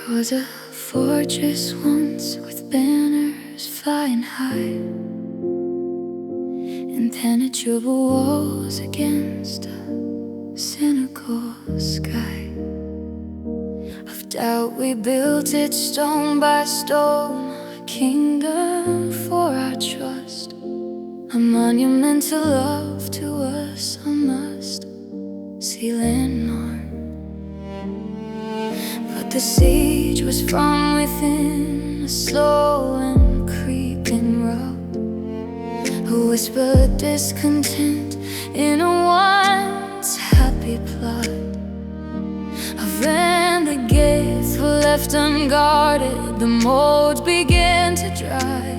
There was a fortress once with banners flying high, impenetrable walls against a cynical sky. Of doubt we built it stone by stone, a kingdom for our trust, a monument to love, to us a must-see landmark. But the siege was from within, a slow and creeping rub, a whispered discontent in a once happy plot. A van the gates were left unguarded, the molds began to dry,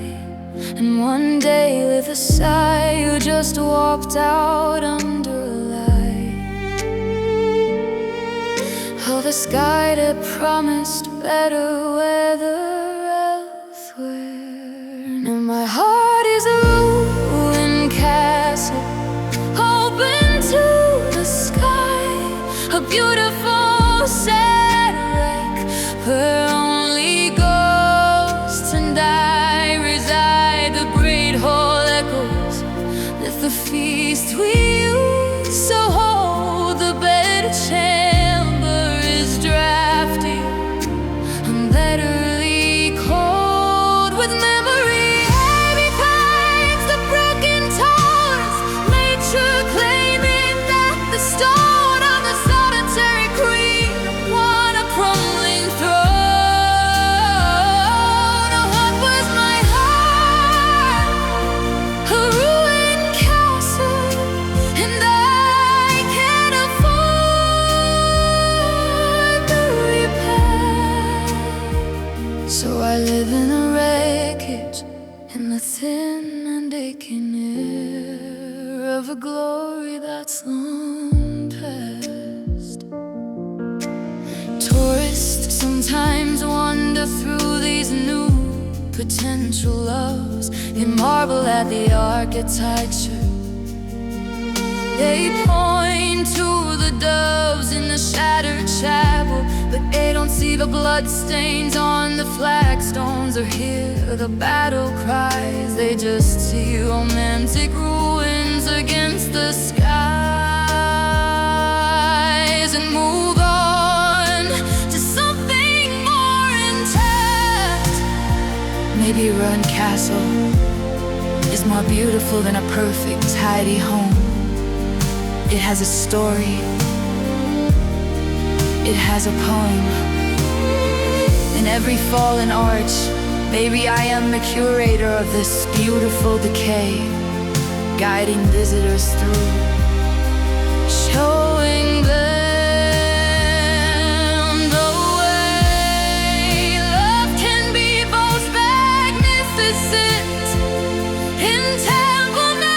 and one day with a sigh you just walked out under a light. Oh, the sky that promised better weather elsewhere. Now my heart is a ruined castle, open to the sky, a beautiful sad wreck where only ghosts and I reside. The great hall echoes with the feast we used to hold. The bedchamber is drafty, unbetterly cold with memory. Heavy pipes, the broken towers, nature claiming that the stone of the solitary queen won a crumbling throne. Oh, what was my heart? A ruined castle, and I can't afford the repair. So I live in a wreckage, in the thin and aching air of a glory that's long past. Tourists sometimes wander through these new potential loves, they marvel at the architecture. They point to the doves in the shattered chapel, but they don't see the bloodstains on the flagstones or hear the battle cries. They just see romantic ruins against the skies and move on to something more intact. Maybe a ruined castle is more beautiful than a perfect, tidy home. It has a story, it has a poem. In every fallen arch, maybe I am the curator of this beautiful decay, guiding visitors through, showing them the way love can be both magnificent and temporary.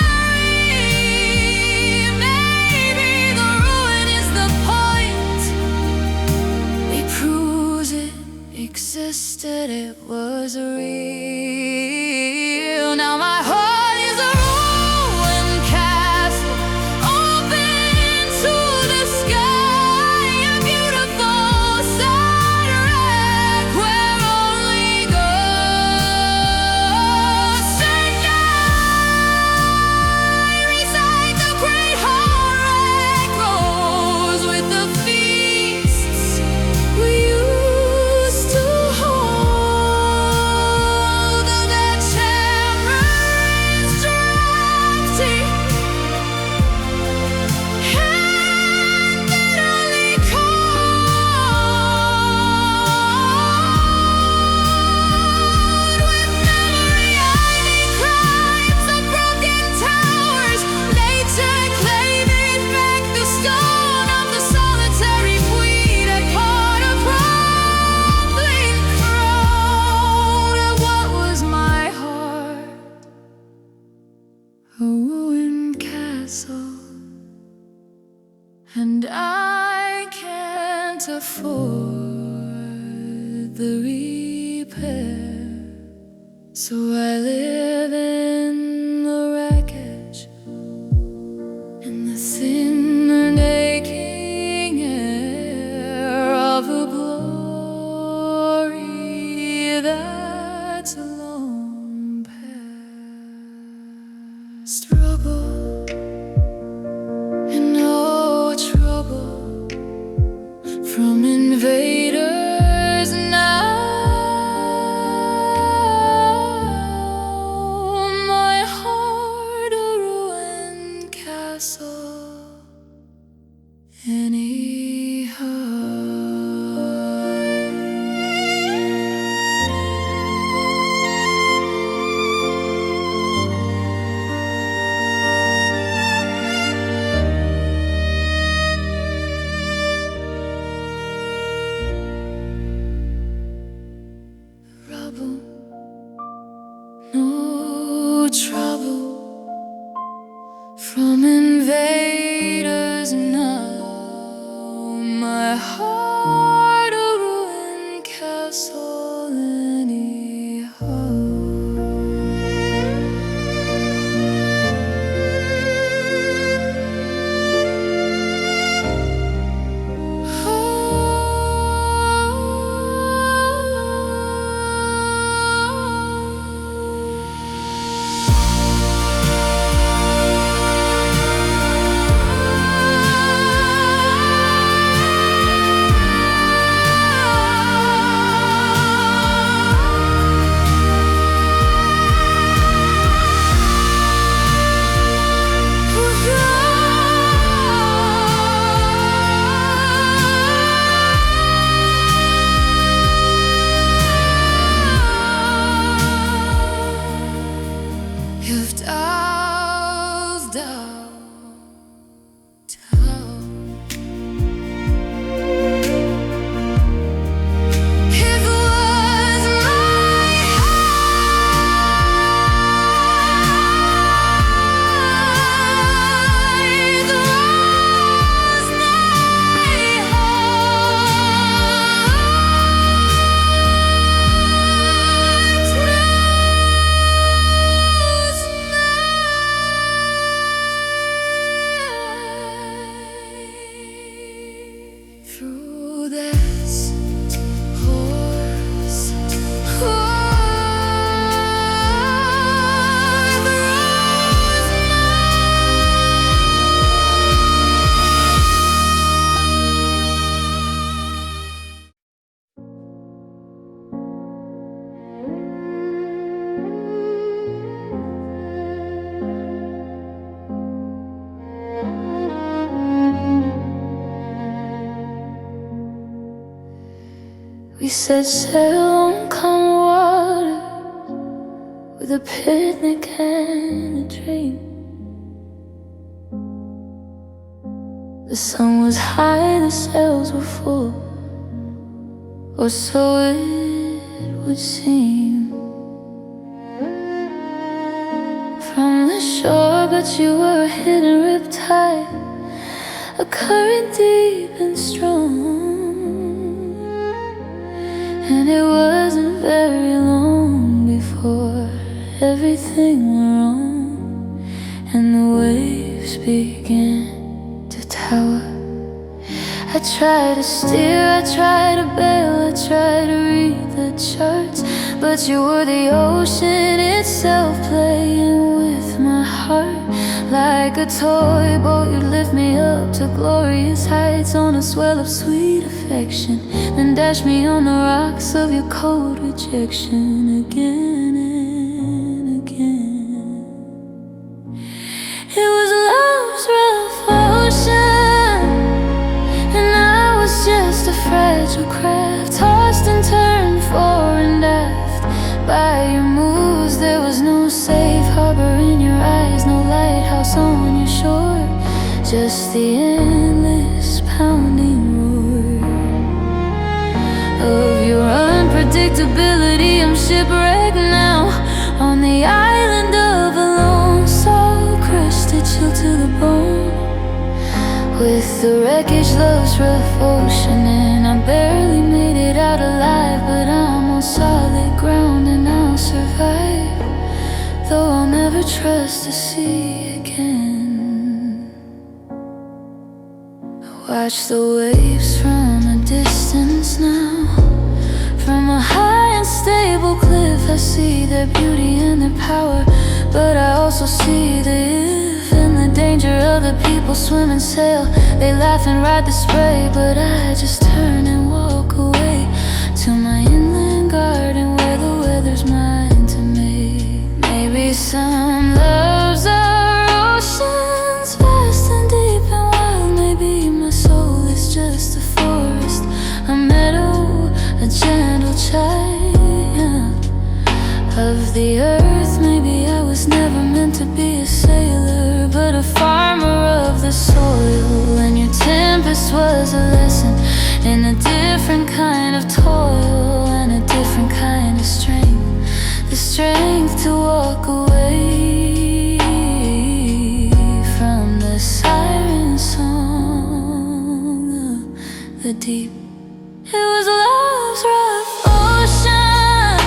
Maybe the ruin is the point. We proved it existed, it was real. Now my heart is a ruined castle, open to the sky, a beautiful sad wreck where only ghosts and I reside. The great hall echoes with the feasts we used to hold. The bedchamber is drafty and bitterly cold with memory. Ivy climbs the broken towers, nature claiming back the stone of the solitary queen upon a crumbling throne. And what was my heart? A ruined castle, and I can't afford the repair. So I live in the wreckage, in the thin and 'cause aching air of a glory We set sail on calm water with a picnic and a dream. The sun was high, the sails were full, or so it would seem. From the shore, but you were a hidden riptide, a current deep and strong. And it wasn't very long before everything went wrong, and the waves began to tower. I tried to steer, I tried to bail, I tried to read the charts, but you were the ocean itself playing with my heart. Like a toy boat, you'd lift me up to glorious heights on a swell of sweet affection, then dash me on the rocks of your cold rejection again and again. It was love's rough ocean, and I was just a fragile craft, tossed and turned fore and aft by your moves. There was no safe harbor in your eyes, no lighthouse on your shore, just the endless pounding roar of your unpredictability. I'm shipwrecked now on the island of a lone soul, crusted, chilled to the bone with the wreckage, love's rough ocean. And I barely made it out alive, but I'm on solid ground and I'll survive, though I'll never trust the sea again. I watch the waves from a distance now. From a high and stable cliff, I see their beauty and their power, but I also see the if and the danger of the people swim and sail. They laugh and ride the spray, but I just turn and walk away to my inland garden where the weather's mine to make. Maybe some loves are oceans, vast and deep and wild. Maybe my soul is just a forest, a meadow, a gentle child of the earth. Maybe I was never meant to be a sailor, but a farmer of the soil. And your tempest was a lesson in a different kind of toil and a different kind of strength, the strength to walk away from the siren song of the deep. It was love's rough ocean,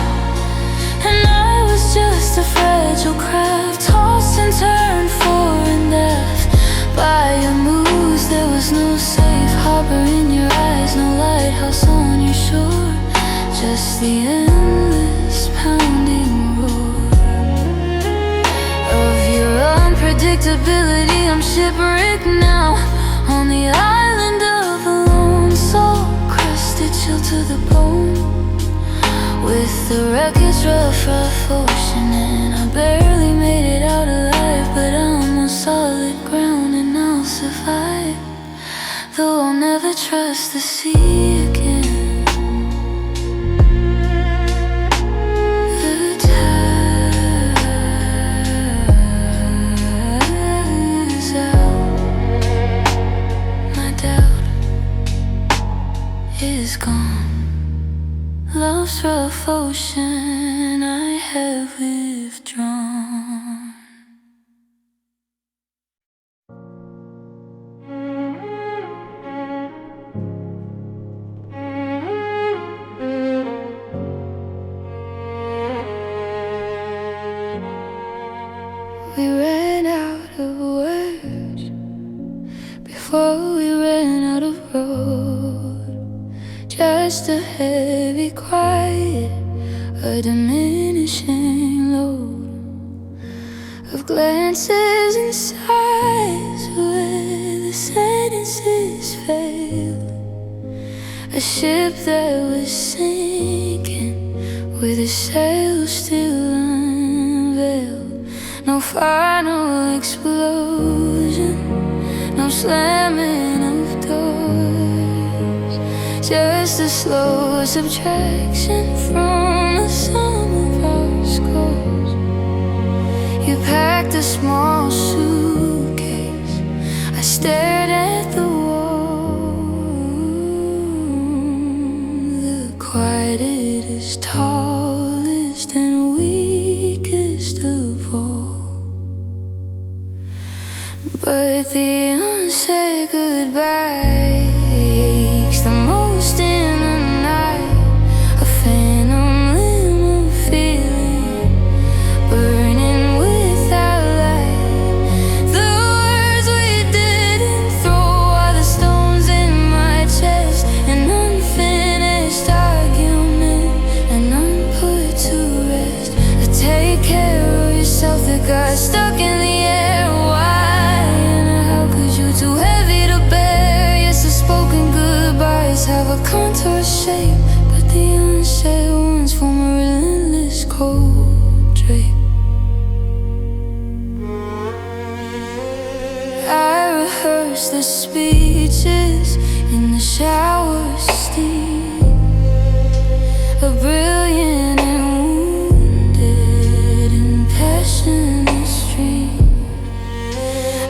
and I was just a fragile craft, tossed and turned fore and aft by your moves. There was no safe harbor in your eyes, no lighthouse on your shore, just the endless pounding roar of your unpredictability. I'm shipwrecked now on the island of a lone soul, crusted, chilled to the bone with the wreckage, rough ocean. And I barely made it out alive, but I'm on solid ground and I'll survive, though I'll never trust the sea again. The tide's out, my doubt is gone. Love's rough ocean, I have withdrawn. We ran out of words before we ran out of road. Just a heavy quiet, a diminishing load of glances and sighs where the sentences failed. A ship that was sinking with a sail still unveiled. No final explosion, no slamming of doors, just a slow subtraction from the sum of our scores. You packed a small suitcase. I stared at the wall. The quietest, tallest, and weakest of all. But the unsaid goodbye aches the most in the night. A phantom limb of feeling burning without light. The words we didn't throw are the stones in my chest. An unfinished argument, an unput to rest. Take care of yourself that got stuck in the air. Why and how could you too heavy to bear? Yes, the spoken goodbyes have a contour shape, but the unsaid ones form a relentless cold drape. I rehearse the speeches in the shower steam, a brilliant and wounded and passionate stream.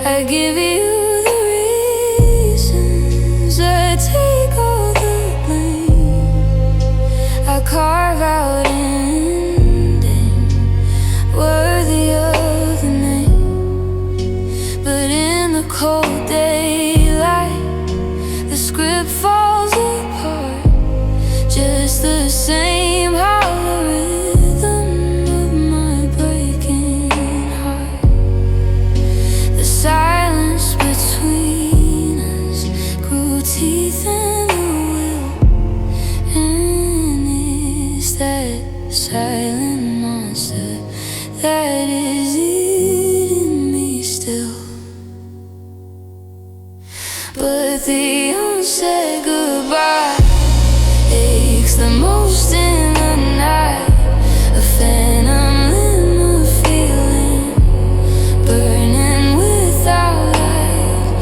I give you the reasons, I take all the blame. I carve out an ending worthy of the name. But in the cold daylight, the script falls apart, just the same hollow rhythm of my breaking heart. The silence between us grew teeth in the will, and it's that silent monster that is eating me still. But the unsaid goodbye aches the most in the night. A phantom limb of feeling burning without light.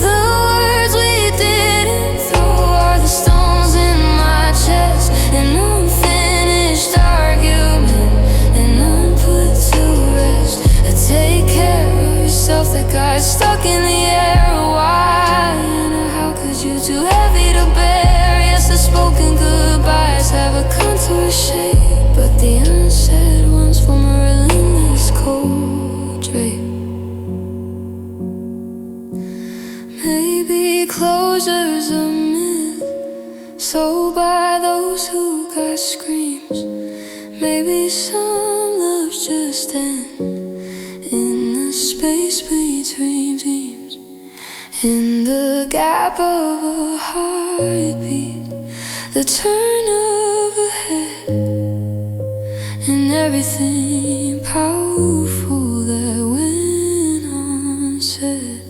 The words we didn't throw are the stones in my chest. An unfinished argument, an unput to rest. Take care of yourself that got stuck in the air. Why and how could you too heavy to bear? Yes, the spoken goodbyes have a contour shape, but the unsaid ones form a relentless cold drape. Maybe closure's a myth sold by those who got screams. Maybe some loves just end in the space between dreams. In the gap of a heartbeat, the turn of a head, and everything powerful that went unsaid.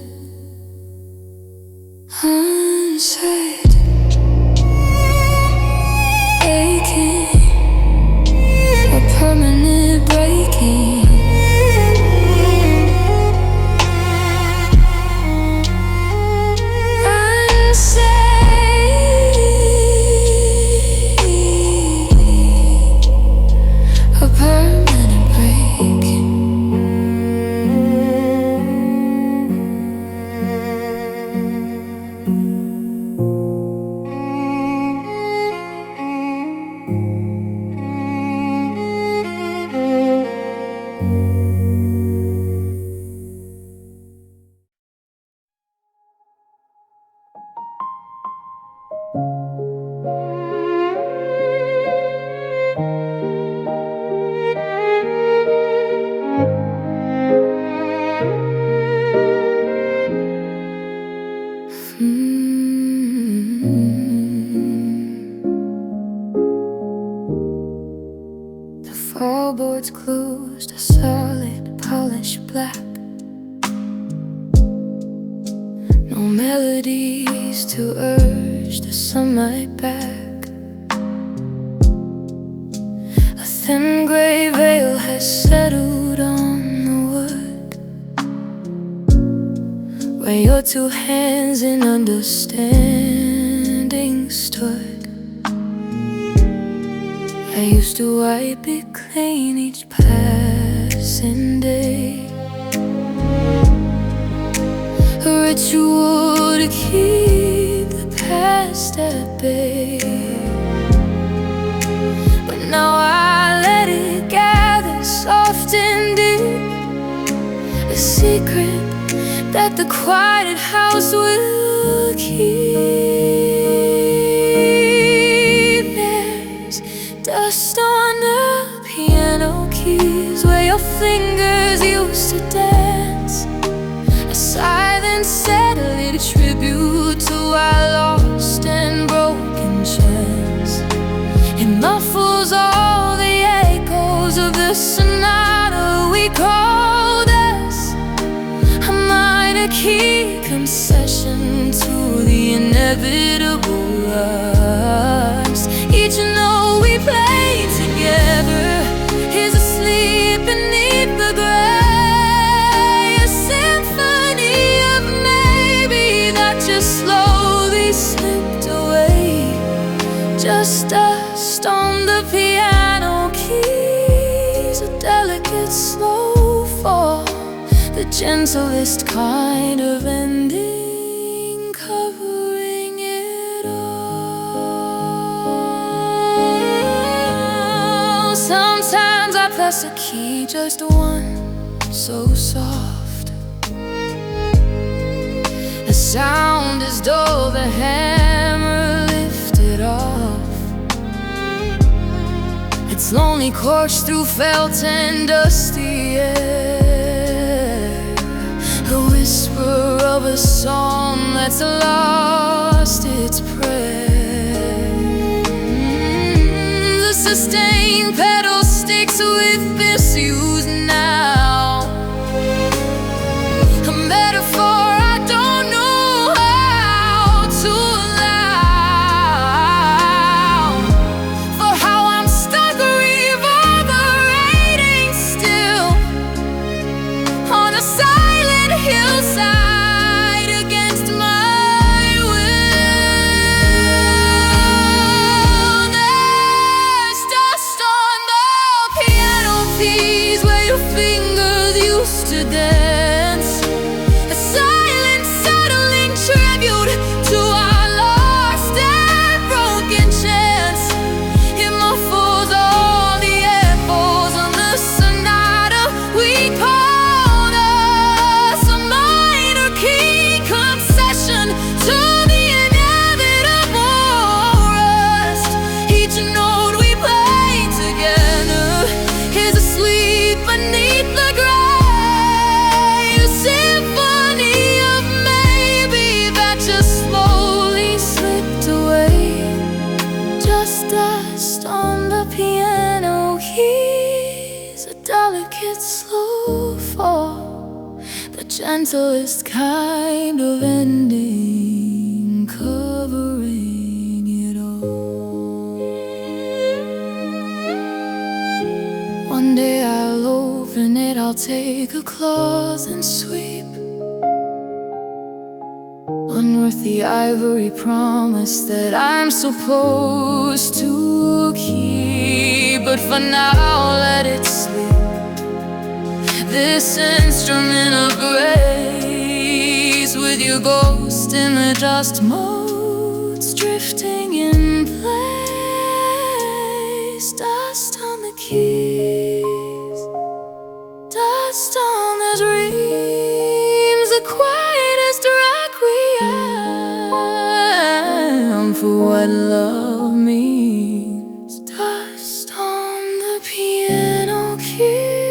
Unsaid, aching, a permanent breaking. A permanent breaking. The floorboards closed, a solid polished black. No melodies to urge the sunlight back. A thin grey veil has settled on the wood, where your two hands in understanding stood. I used to wipe it clean each passing day, a ritual to keep the past at bay. But now I let it gather soft and deep, a secret that the quiet house will keep. There's dust on the piano keys where your fingers used to dance, a silent settling tribute to our lost and broken chance. It muffles all the echoes of the sonata we called us, a minor key concession to the inevitable rust. Each note we play together is asleep beneath the gray, a symphony of maybe that just slowly slipped away. Just dust on the piano keys, a delicate slow fall, the gentlest kind of ending, covering it all. Sometimes I press a key, just one, so soft, the sound as though the hammer lifted off its lonely course through felt and dusty air, the whisper of a song that's lost its prayer. The sustained pedal sticks with misuse now, a metaphor I don't know how to allow, for how I'm stuck reverberating still on a silent hillside against my will. There's dust on the piano keys where your fingers used to dance, a silent settling tribute to our lost and broken chance. It muffles all the echoes of the sonata we called us, a minor key concession to the inevitable rust. Each note we play together is asleep beneath the gray, a symphony of maybe that just slowly slipped away. Just dust on the piano keys, a delicate slow fall, the gentlest kind of ending, covering it all. One day I'll open it, I'll take a claws and sweep, unearth the ivory promise that I'm supposed to keep. But for now, let it sleep, this instrument of grace, with your ghost in the dust motes drifting in place. Dust on the keys, dust on the dreams, the quietest requiem for what love means. Dust on the piano keys.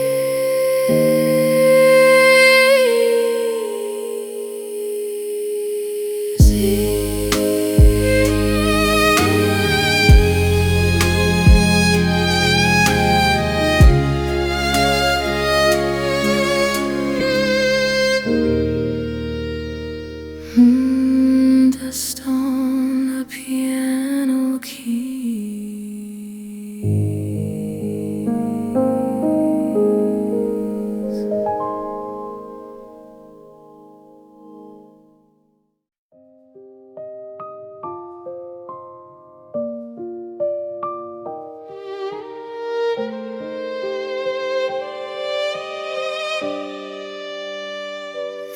Dust on the piano keys.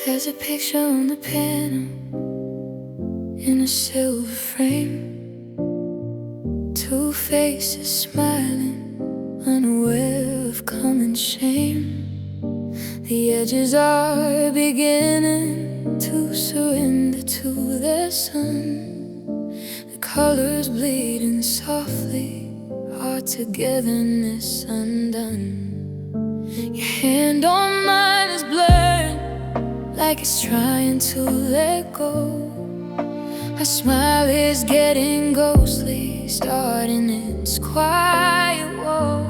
There's a picture on the piano in a silver frame, two faces smiling, unaware of common shame. The edges are beginning to surrender to their sun. The colors bleeding softly, our togetherness undone. Your hand on mine is blurred, like it's trying to let go. Our smile is getting ghostly, starting its quiet woe.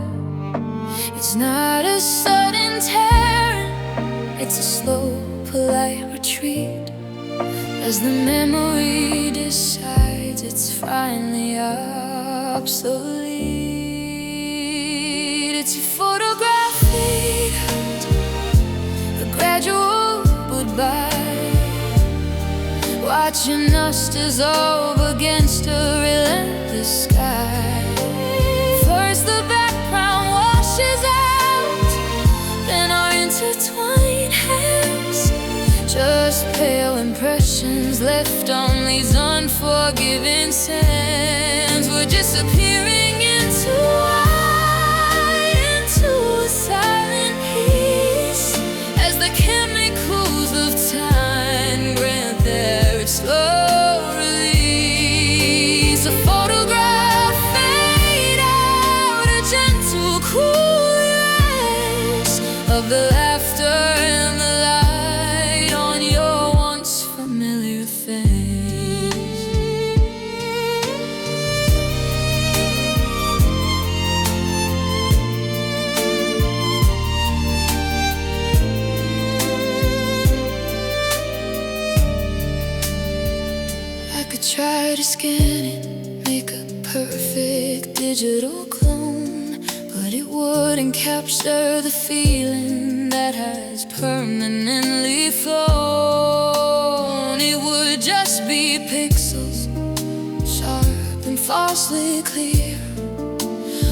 It's not a sudden tear, it's a slow, polite retreat, as the memory decides it's finally obsolete. It's your photograph fade out, a gradual goodbye, watching us dissolve against a relentless sky. First the background washes out, then our intertwined hands, just pale impressions left on these unforgiving sands. We're disappearing into a silent peace, as the chemicals of time grant their slow release. A photograph fade out, a gentle cool erase of the laughter and the light on your once familiar face. I could try to scan it, make a perfect digital clone, but it wouldn't capture the feeling that has permanently flown. It would just be pixels, sharp and falsely clear,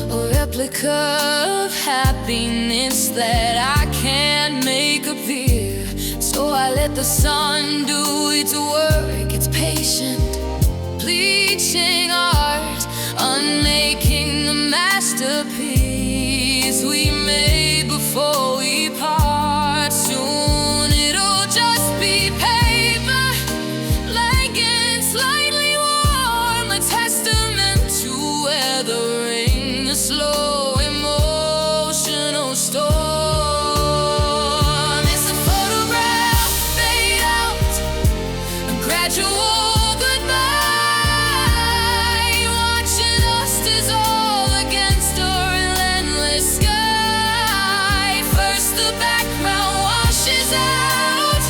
a replica of happiness that I can't make appear. So I let the sun do its work, its patient, bleaching art, unmaking the masterpiece we made before we part. Soon it'll just be paper, blanket, slightly warm, a testament to weathering the slow emotional storm. It's a photograph fade out, a gradual goodbye, watching us dissolve against a relentless sky. First the background washes out,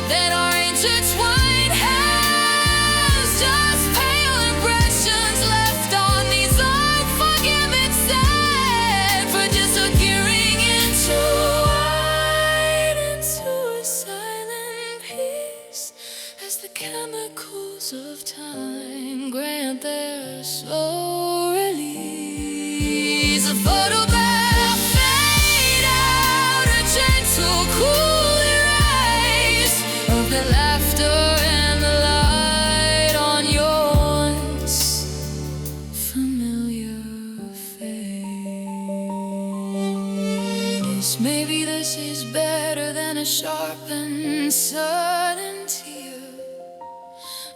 then our intertwined hands, just pale impressions left on these unforgiving sands. We're disappearing into a silent peace, as the chemicals of time grant their slow release. A photograph fade out, a gentle cool erase of the laughter and the light on your once familiar face. Maybe this is better than a sharpened sudden tear.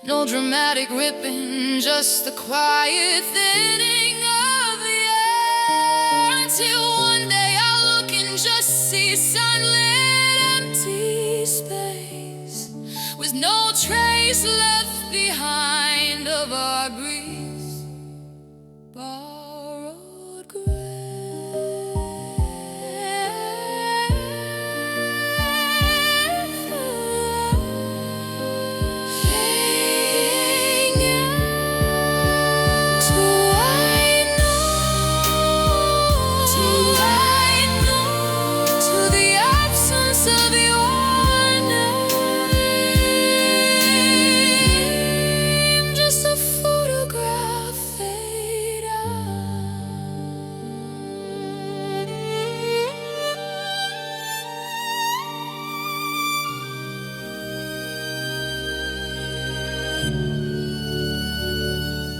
No dramatic ripping, just the quiet thinning of the air, until one day I'll look and just see sunlit empty space, with no trace left behind of our breeze borrowed grace. To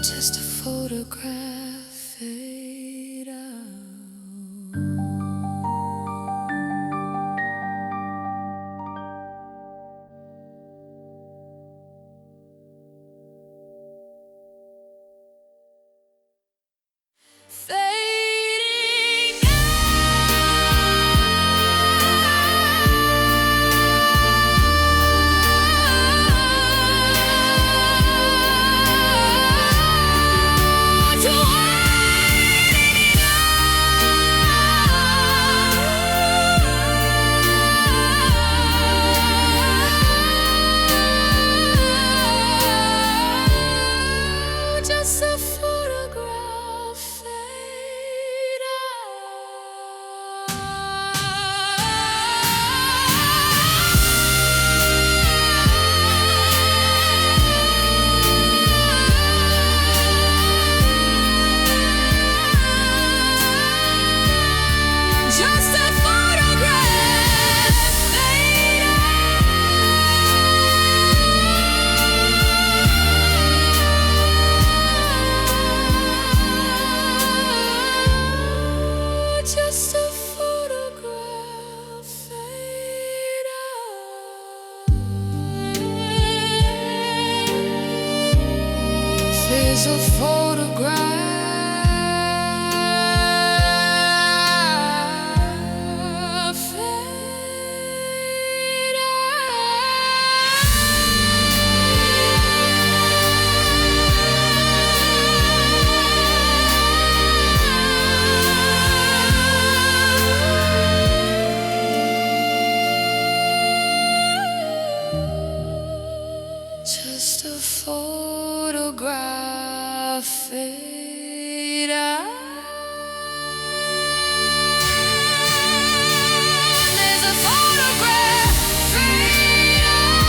just a photograph fade out. Fading out to just a photograph fade out. Just a photograph fade out. Just a photograph fade out. There's a photograph fade out. Just a photograph fade out. There's a photograph fade out.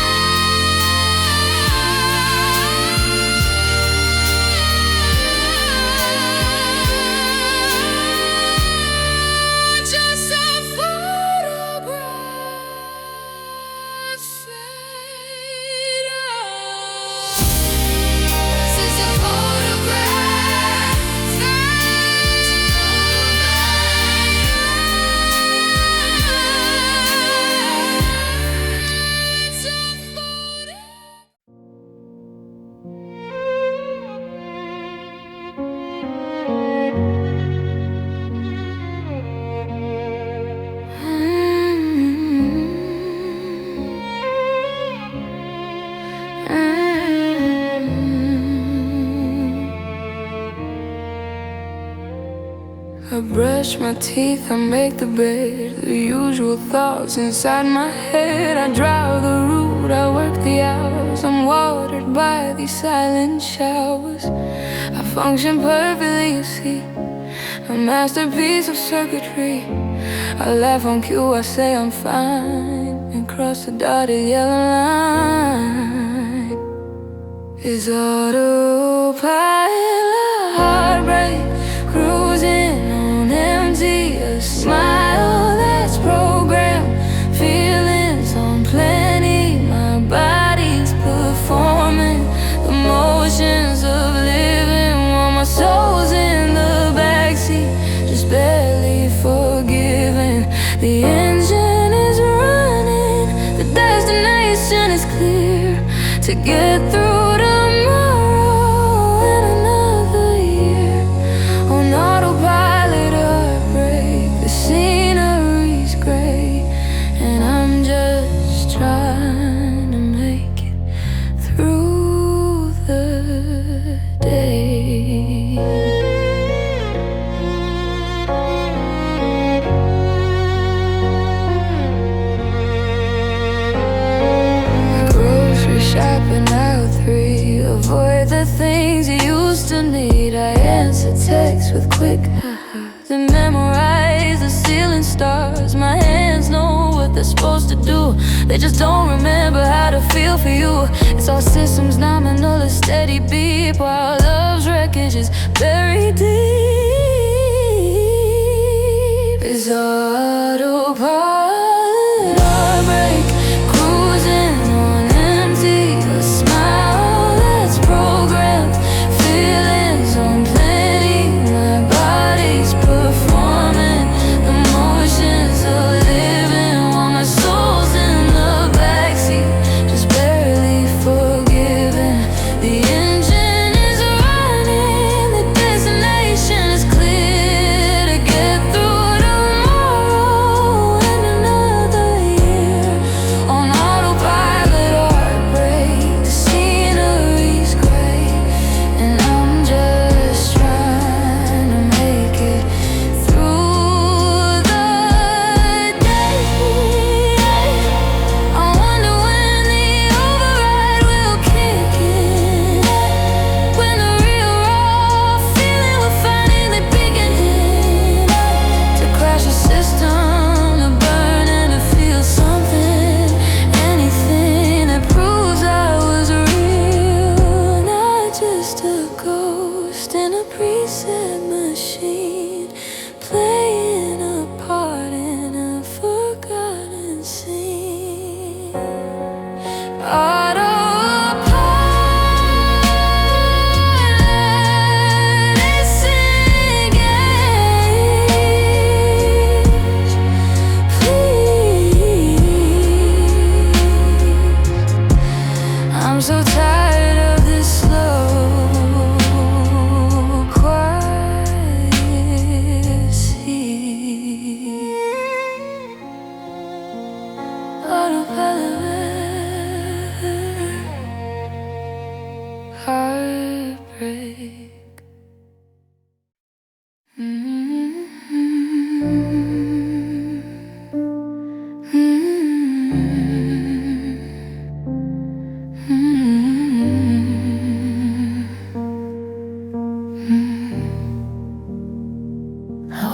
Just a photograph fade out. This is a photograph fade out. It's a I brush my teeth, I make the bed. The usual thoughts inside my head. I drive the route, I work the hours. I'm watered by these silent showers. I function perfectly, you see, a masterpiece of circuitry. I laugh on cue, I say I'm fine, and cross the dotted yellow line. Is autopilot, heartbreak, cruising on empty, a smile that's programmed, feelings on plenty. My body's performing the motions of living while my soul's in the backseat, just barely forgiving. The engine is running, the destination is clear, to get through tomorrow and another year. On autopilot, heartbreak, the scenery's gray, and I'm just trying to make it through the day. Grocery shopping out 3, avoid the things you used to need. I answer texts with quick ha-has and memorize the ceiling stars. My hands know what they're supposed to do, they just don't remember how to feel for you. It's all systems nominal, a steady beat, while love's wreckage is buried deep. It's autopilot, heartbreak, cruising on empty, a smile that's programmed, feeling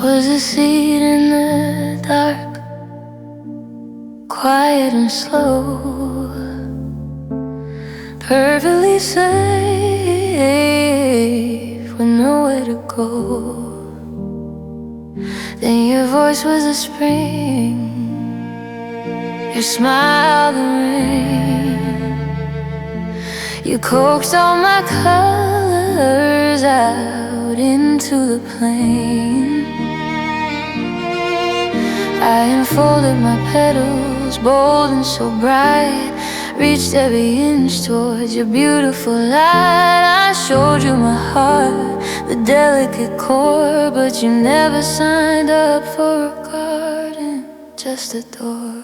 was a seed in the dark, quiet and slow, perfectly safe with nowhere to go. Then your voice was a spring, your smile the rain. You coaxed all my colors out into the plain. I unfolded my petals, bold and so bright, reached every inch towards your beautiful light. I showed you my heart, the delicate core, but you never signed up for a garden, just a door.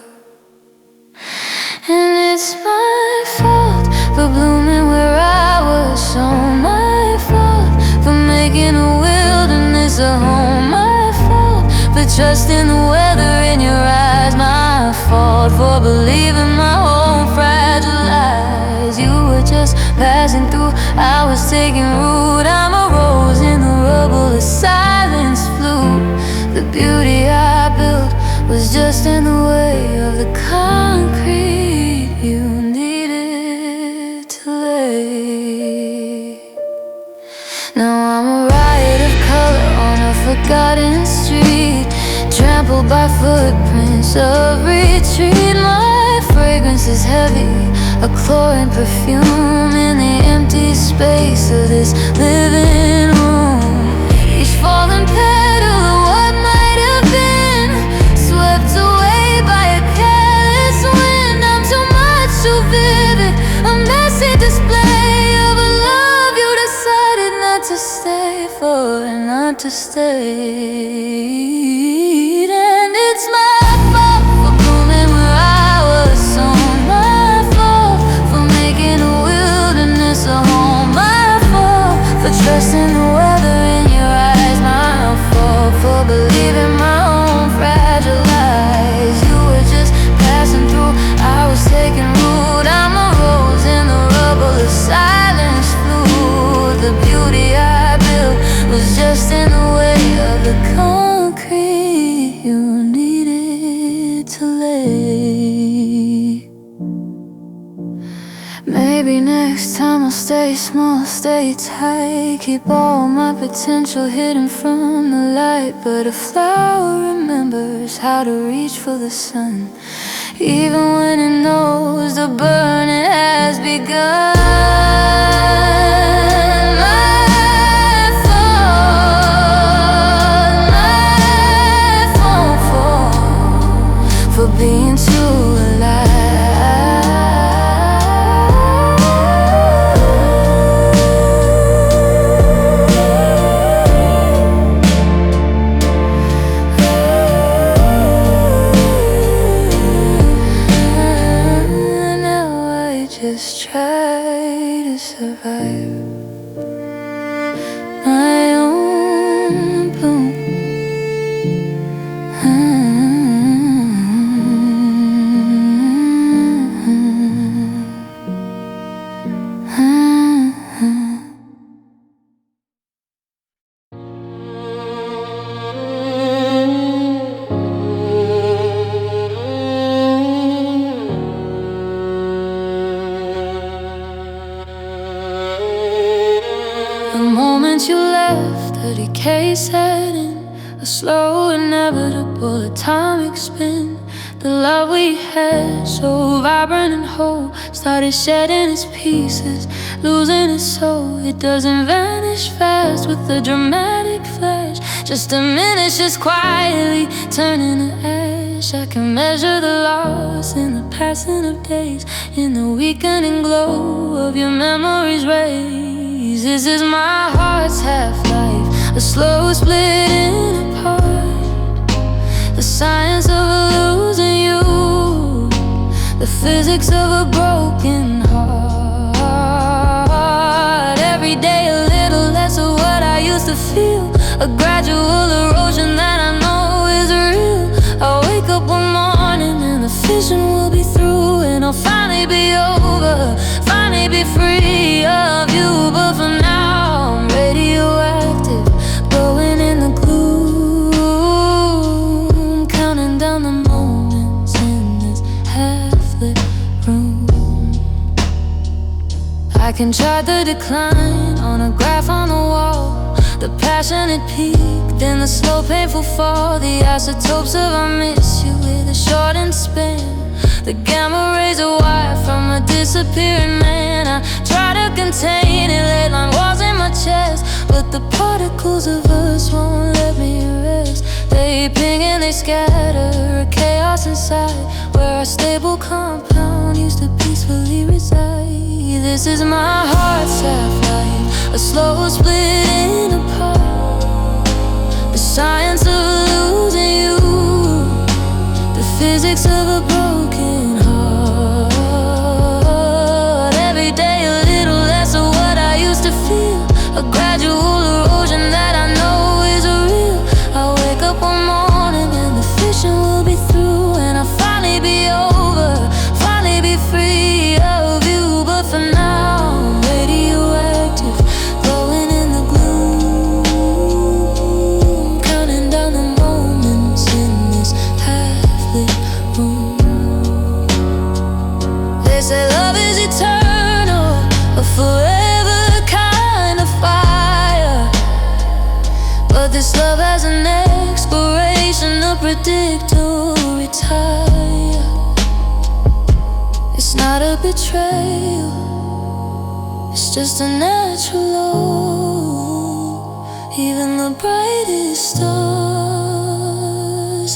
And it's my fault for blooming where I was sown, my fault for making a wilderness a home, my fault for trusting the weather in your eyes, my fault for believing my own fragile lies. You were just passing through, I was taking root. I'm a rose in the rubble, the silence flew. The beauty I built was just in the way of the concrete you needed to lay. Now I'm a riot of color on a forgotten street, trampled by footprints of retreat. My fragrance is heavy, a chlorine perfume in the empty space of this living room. Each fallen petal of what might have been, swept away by a careless wind. I'm too much, too vivid, a messy display of a love you decided not to stay for, and not to stay. And it's my fault for blooming where I was sown, my fault for making a wilderness a home, my fault for trusting the weather in your eyes, my fault for believing my own fragile lies. You were just passing through, I was taking root. I'm a rose in the rubble, the silence flew. The beauty I built was just in the way of the concrete you needed to lay. Maybe next time I'll stay small, stay tight, keep all my potential hidden from the light. But a flower remembers how to reach for the sun, even when it knows the burning has begun. For being too Now I just try to survive my own bloom. The moment you left, the decay set in, a slow, inevitable atomic spin. The love we had, so vibrant and whole, started shedding its pieces, losing its soul. It doesn't vanish fast with a dramatic flash, just diminishes quietly, turning to ash. I can measure the loss in the passing of days, in the weakening glow of your memory's rays. This is my heart's half-life, a slow splitting apart, the science of losing you, the physics of a broken heart. Every day a little less of what I used to feel, a gradual erosion that I know is real. I'll wake up one morning and the vision will be through, and I'll finally be over, finally be free of you. But for now I'm radioactive, blowing in the glue. can chart the decline on a graph on the wall. The passionate peak, then the slow painful fall. The isotopes of I miss you with a shortened span. The gamma rays are wire from a disappearing man. I try to contain it, lay line walls in my chest, but the particles of us won't let me rest. They ping and they scatter a chaos inside, where our stable compound used to peacefully reside. This is my heart's half-life, a slow splitting apart. The science of losing you, the physics of a broken heart. Every day a little less of what I used to feel, a gradual erosion that I know is real. I'll wake up one morning and the fishing will be through, and I'll finally be over, finally be free of you. But for now I'm radioactive, glowing in the gloom, counting down the moments in this half-lit room. They say love is eternal, a forever kind of fire, but this love has an expiration, a predictor retire. It's not a betrayal, it's just a natural law. Even the brightest stars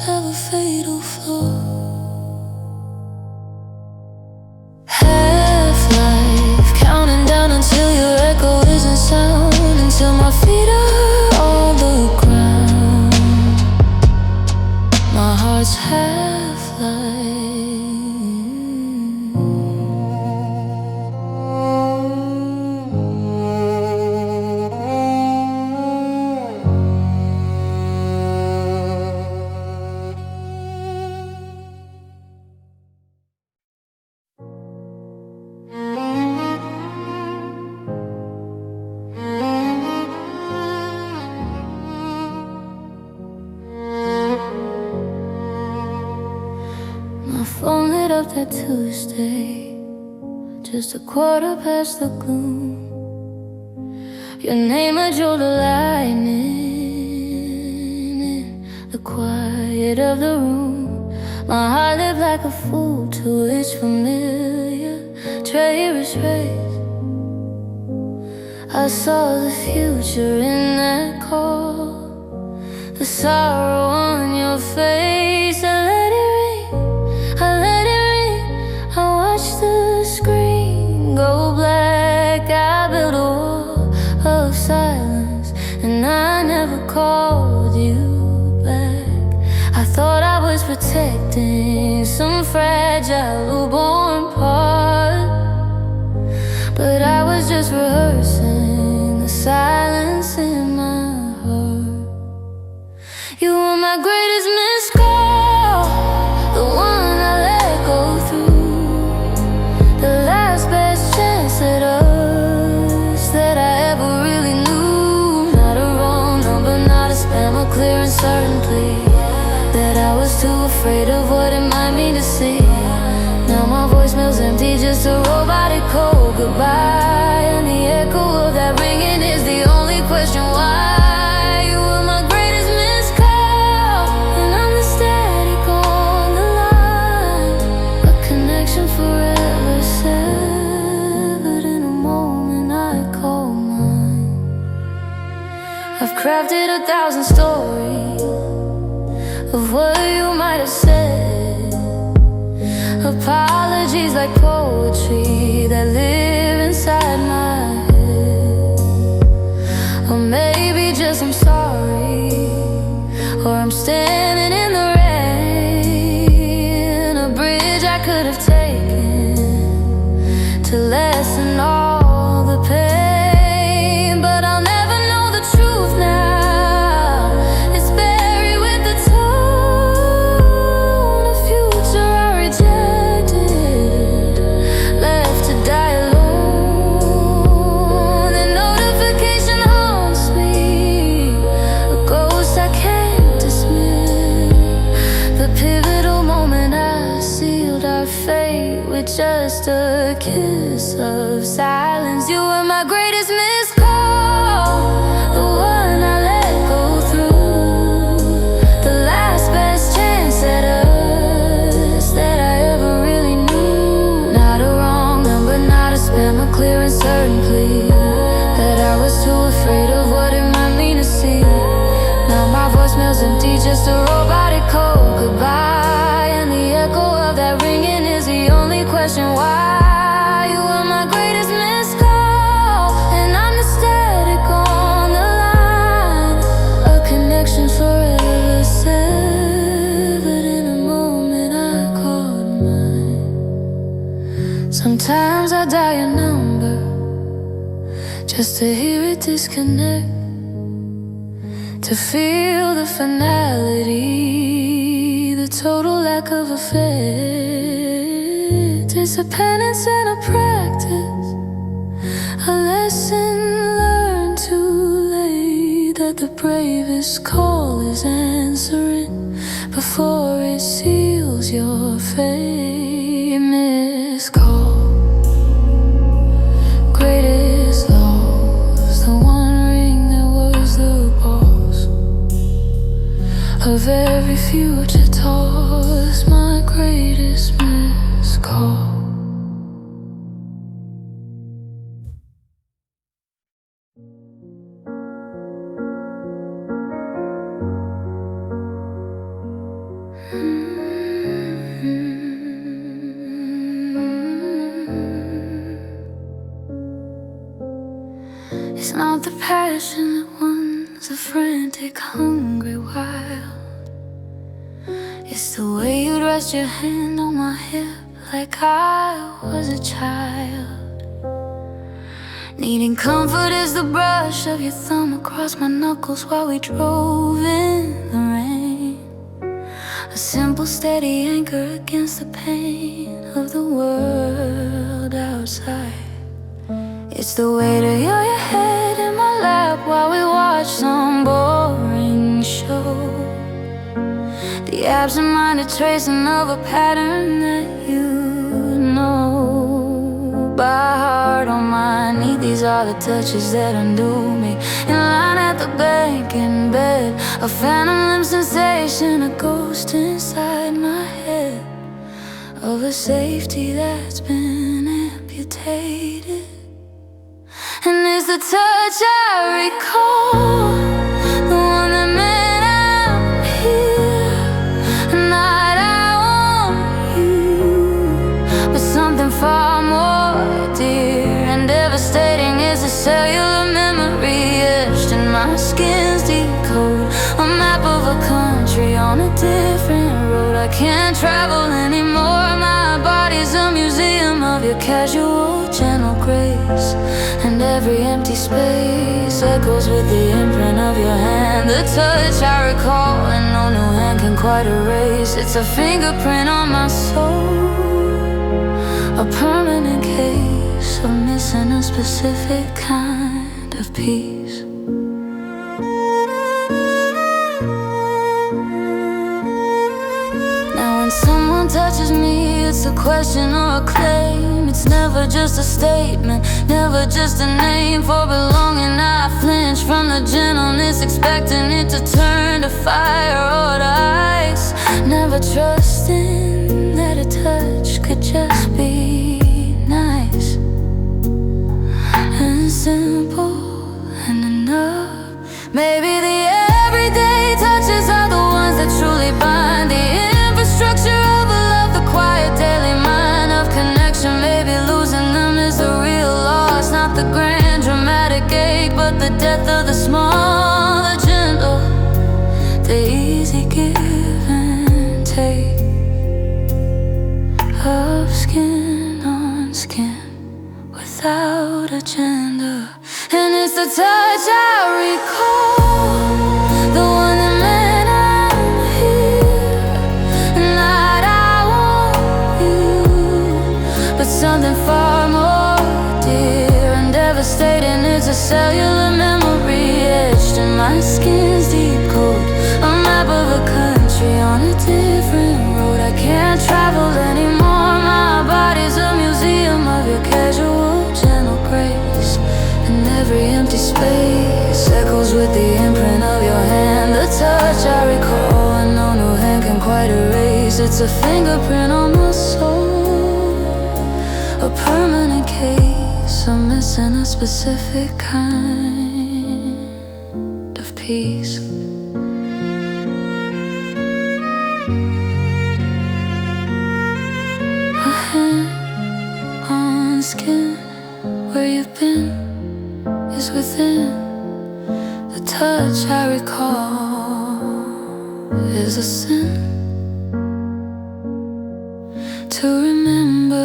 have a fatal flaw. Half-life, counting down until your echo isn't sound, until my feet are on the ground. My heart's half-life. My phone lit up that Tuesday, just a quarter past the gloom. Your name a jewel of lightning in the quiet of the room. My heart lived like a fool to its familiar traitorous race. I saw the future in that call, the sorrow on your face. I let it ring, I let it ring. I watched the screen go black. I built a wall of silence, and I never called you back. I thought I was protecting some fragile newborn part, but I was just rehearsing the silence in my heart. You were my greatest missed call, the one I let go through, the last best chance at us that I ever really knew. Not a wrong number, not a spam, a clear and certain plea that I was too afraid of what it might mean to see. Now my voicemail's empty, just a robotic cold goodbye, and the echo of that ringing is the only question why. You were my greatest missed call, and I'm the static on the line, a connection forever severed in a moment I call mine. I've crafted 1,000 stories of what you might have said, apologies like poetry that live inside my head. Or maybe just I'm sorry, or I'm standing in the rain, a bridge I could have taken to lessen all the pain. But I'll never know the truth now, it's buried with the tone, a future I rejected, left to die alone. The notification haunts me, a ghost I can't dismiss. with just a kiss of silence. You were my greatest missed call, the one I let go through, the last best chance at us that I ever really knew. Not a wrong number, not a spam, a clear and certain plea that I was too afraid of what it might mean to see. Now my voicemail's empty, just a robotic code goodbye, and the echo of that ringing is the only question why. You were my greatest missed call, and I'm the static on the line, a connection forever severed in a moment I called mine. Sometimes I dial your number just to hear it disconnect, to feel the finality, the total lack of effect. It's a penance and a practice, a lesson learned too late, that the bravest call is answering before it seals your fate. Missed call, greatest loss, the one ring that was the pause of every future toss, my greatest missed call. It's not the passionate ones, the frantic, hungry wild. It's the way you'd rest your hand on my hip like I was a child. Needing comfort as the brush of your thumb across my knuckles while we drove in the rain. A simple steady anchor against the pain of the world outside. It's the weight of your head in my lap while we watch some boring show, the absent-minded tracing of a pattern that you know by heart. On my knee, these are the touches that undo me. In line at the bank, in bed, a phantom limb sensation, a ghost inside my head of a safety that's been amputated. And it's the touch I recall, the one that meant I'm here, and that I want you, but something far more dear and devastating is a cellular memory etched in my skin's deep code, a map of a country on a different road. I can't travel anymore, my body's a museum of your casual, gentle grace, and every empty space echoes with the imprint of your hand. The touch I recall and no new hand can quite erase. It's a fingerprint on my soul, a permanent case of missing a specific kind of peace. Now when someone touches me, it's a question or a claim. It's never just a statement, never just a name for belonging. I flinch from the gentleness, expecting it to turn to fire or to ice, never trusting that a touch could just be nice and simple and enough. Maybe the everyday touches are the ones that truly bind, the infrastructure of a love, the quiet daily mind of connection. Maybe losing them is the real loss, not the grand dramatic ache, but the death of the small, the gentle, the easy give and take of skin on skin without agenda. And it's the touch I recall, the one that meant I'm here, and that I want you, but something far more dear and devastating. It's a cellular memory etched in my skin's deep code, a map of a country on a different road. I can't travel anymore, my body's Cause it's a fingerprint on my soul, a permanent case. I'm missing a specific kind of peace. A hand on skin, where you've been is within. The touch I recall is a sin to remember.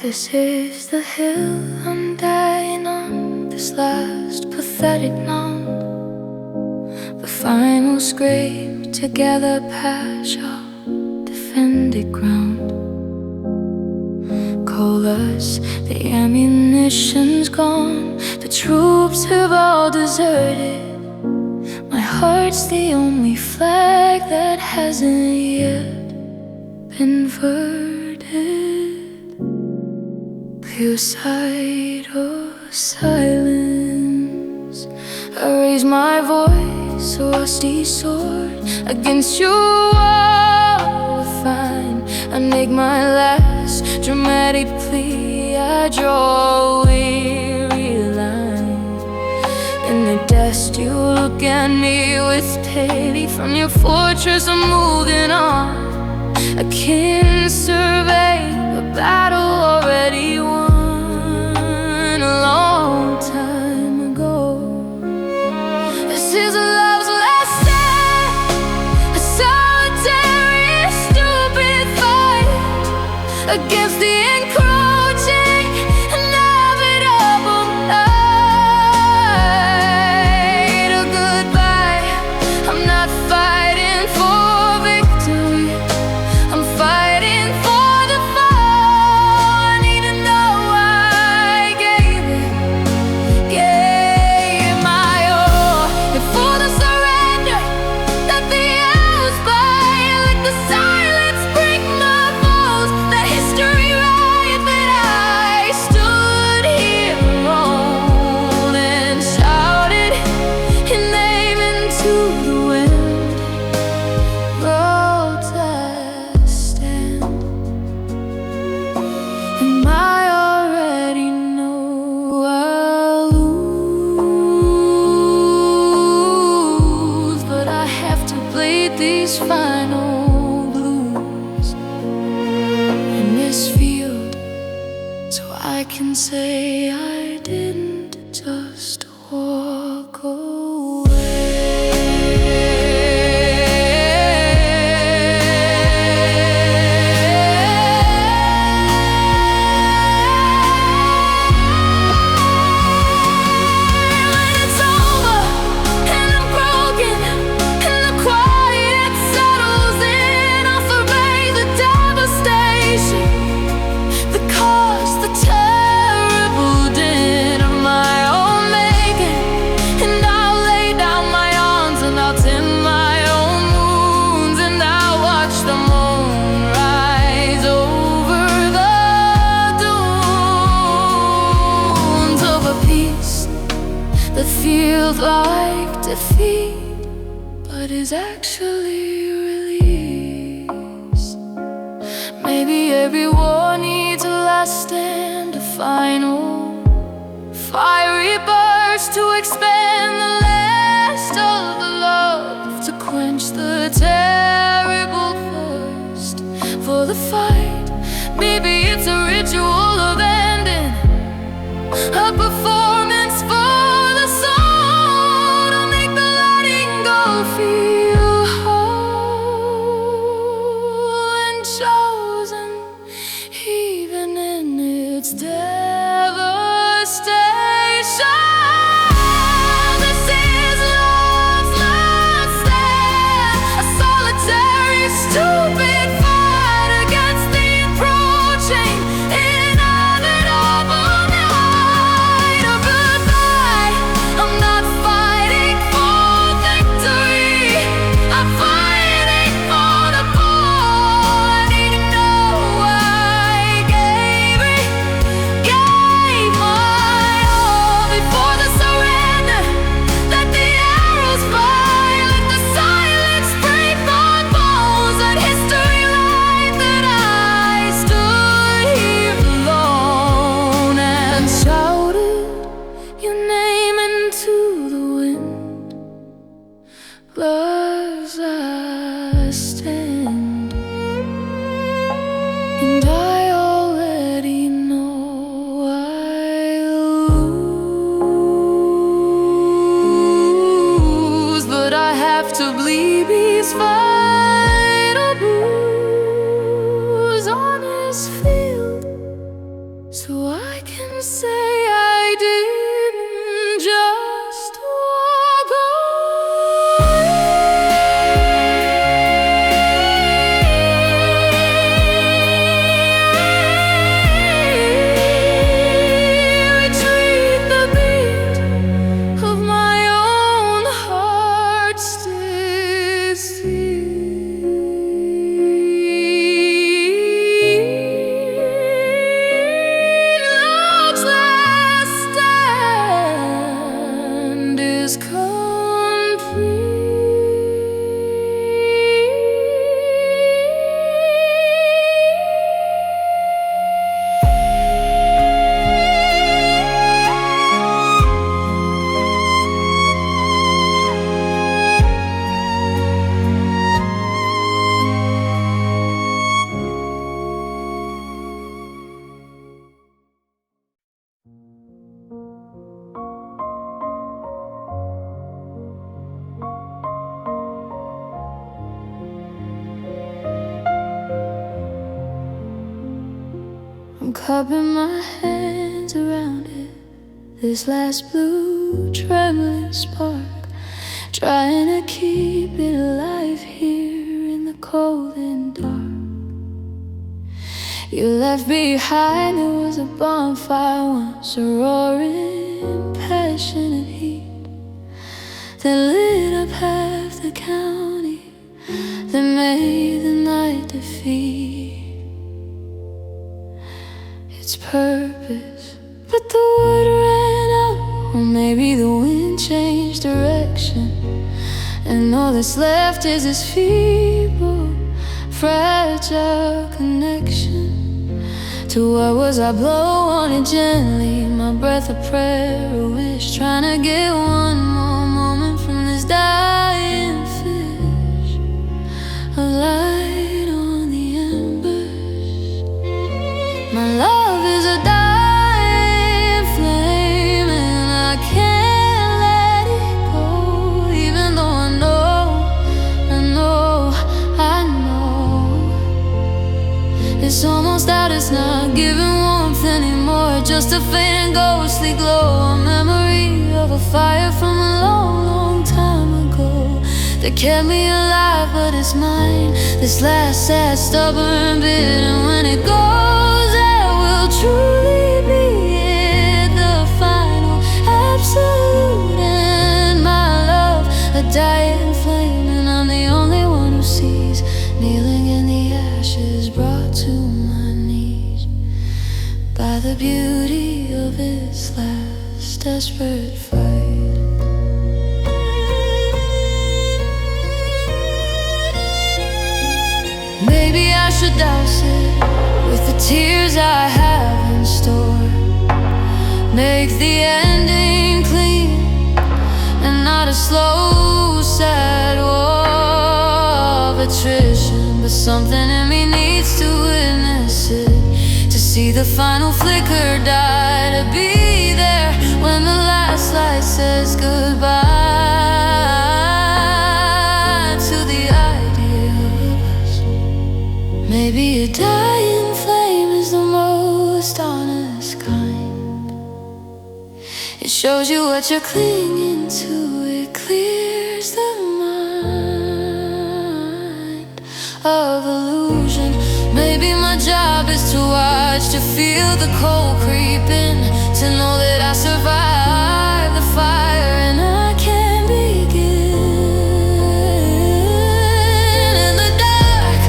This is the hill I'm dying on, this last pathetic numb, the final scrape together patch of defended ground. Colas, the ammunition's gone, the troops have all deserted. My heart's the only flag that hasn't yet been verted. Pure sight or silence, I raise my voice, a rusty sword against your wall. Fine, I make my last dramatic plea. I draw a weary line. In the dust you look at me with pity. From your fortress I'm moving on. I can survey a battle already won a long time ago. This is love's last stand, a solitary, stupid fight against the encroaching, inevitable night. A goodbye, I'm not fighting for victory, I'm fighting for the fall. I need to know I gave my all. And for the surrender that the hours by, let the silence break my bones. That history riot that I stood here alone and shouted your name into the wind. Protest and I already know I'll lose, but I have to bleed these final blues in this field, so I can say I didn't just walk When it's over and I'm broken and the quiet settles in, I'll survey the devastation, the cost, the terrible din of my own making. And I'll lay down my arms and I'll tend my own wounds, and I'll watch the moon rise over the dunes of a peace that feels like defeat, but is actually release. Maybe every war needs a last stand, a final fiery burst to expand the last of the love, to quench the terrible thirst for the fight. Maybe it's a ritual of ending, a performance for the soul, to make the letting go feel whole and chosen, even in its devastation. this final bruise on his field, so I can say I didn't just walk away. Retreat the beat of my own heart's love's last stand is complete. I'm cupping my hands around it, this last blue trembling spark, trying to keep it alive here in the cold and dark. You left behind, there was a bonfire once, a roaring, passionate heat that lit up half the county, that made the night defeat its purpose. But the wood ran out, or maybe the wind changed direction, and all that's left is this feeble, fragile connection to what was. I blow on it gently, my breath a prayer, a wish, trying to get one more moment from this dying fish, a light on the embers. My love is a dying flame, and I can't let it go, even though I know it's almost out, it's not giving warmth anymore, just a faint and ghostly glow, a memory of a fire from a long, long time ago that kept me alive, but it's mine, this last sad, stubborn bit, and when it goes, that will truly be it, the final, absolute, and my love, a dying flame, and I'm the only one who sees, kneeling in the ashes, brought to my knees by the beauty of its last desperate fight. Maybe I should douse it with the tears I have in store, make the ending clean and not a slow, sad war of attrition. But something in me needs to witness it, to see the final flicker die, to be there when the last light says goodbye to the idea of us. Maybe a dying flame is the most honest kind. It shows you what you're clinging to, it clears the mind of illusion. Maybe my job is to watch, to feel the cold creep in, to know that I survived the fire and I can begin in the dark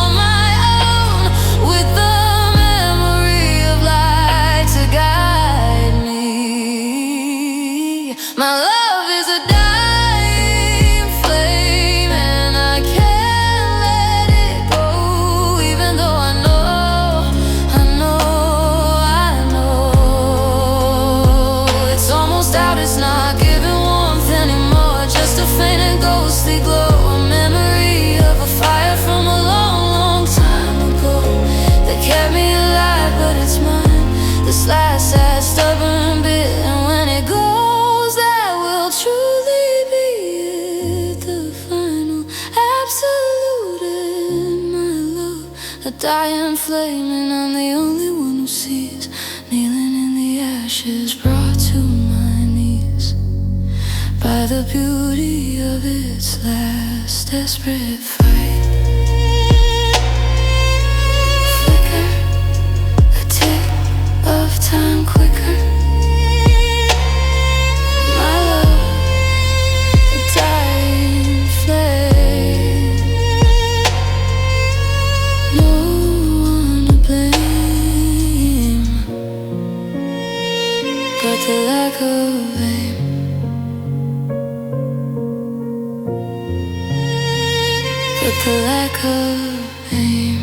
on my own, with the memory of light to guide me. My love is a dying flame, and I can't let it go, even though I know it's almost out, it's not giving warmth anymore, just a faint and ghostly glow, a memory of a fire from a long, long time ago that kept me alive, but it's mine, this last sad, stubborn bit, and when it goes, that will truly be it, the final, absolute. dying flame, and I'm the only one who sees. Kneeling in the ashes, brought to my knees by the beauty of its last desperate fight. Flicker, a tick of time quicker. My love, a dying flame. No one to blame but the lack of aim. But the lack of aim.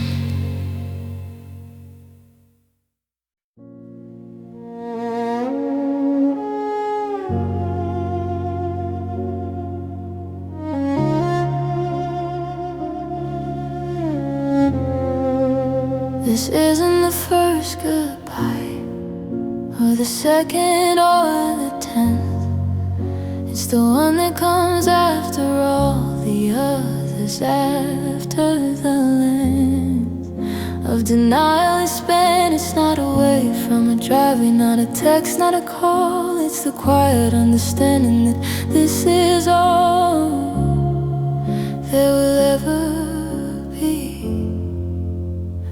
This isn't the first goodbye, or the second or the 10th. It's the one that comes after all the others, after the length of denial is spent. It's not away from a driving, not a text, not a call. It's the quiet understanding that this is all there will ever be.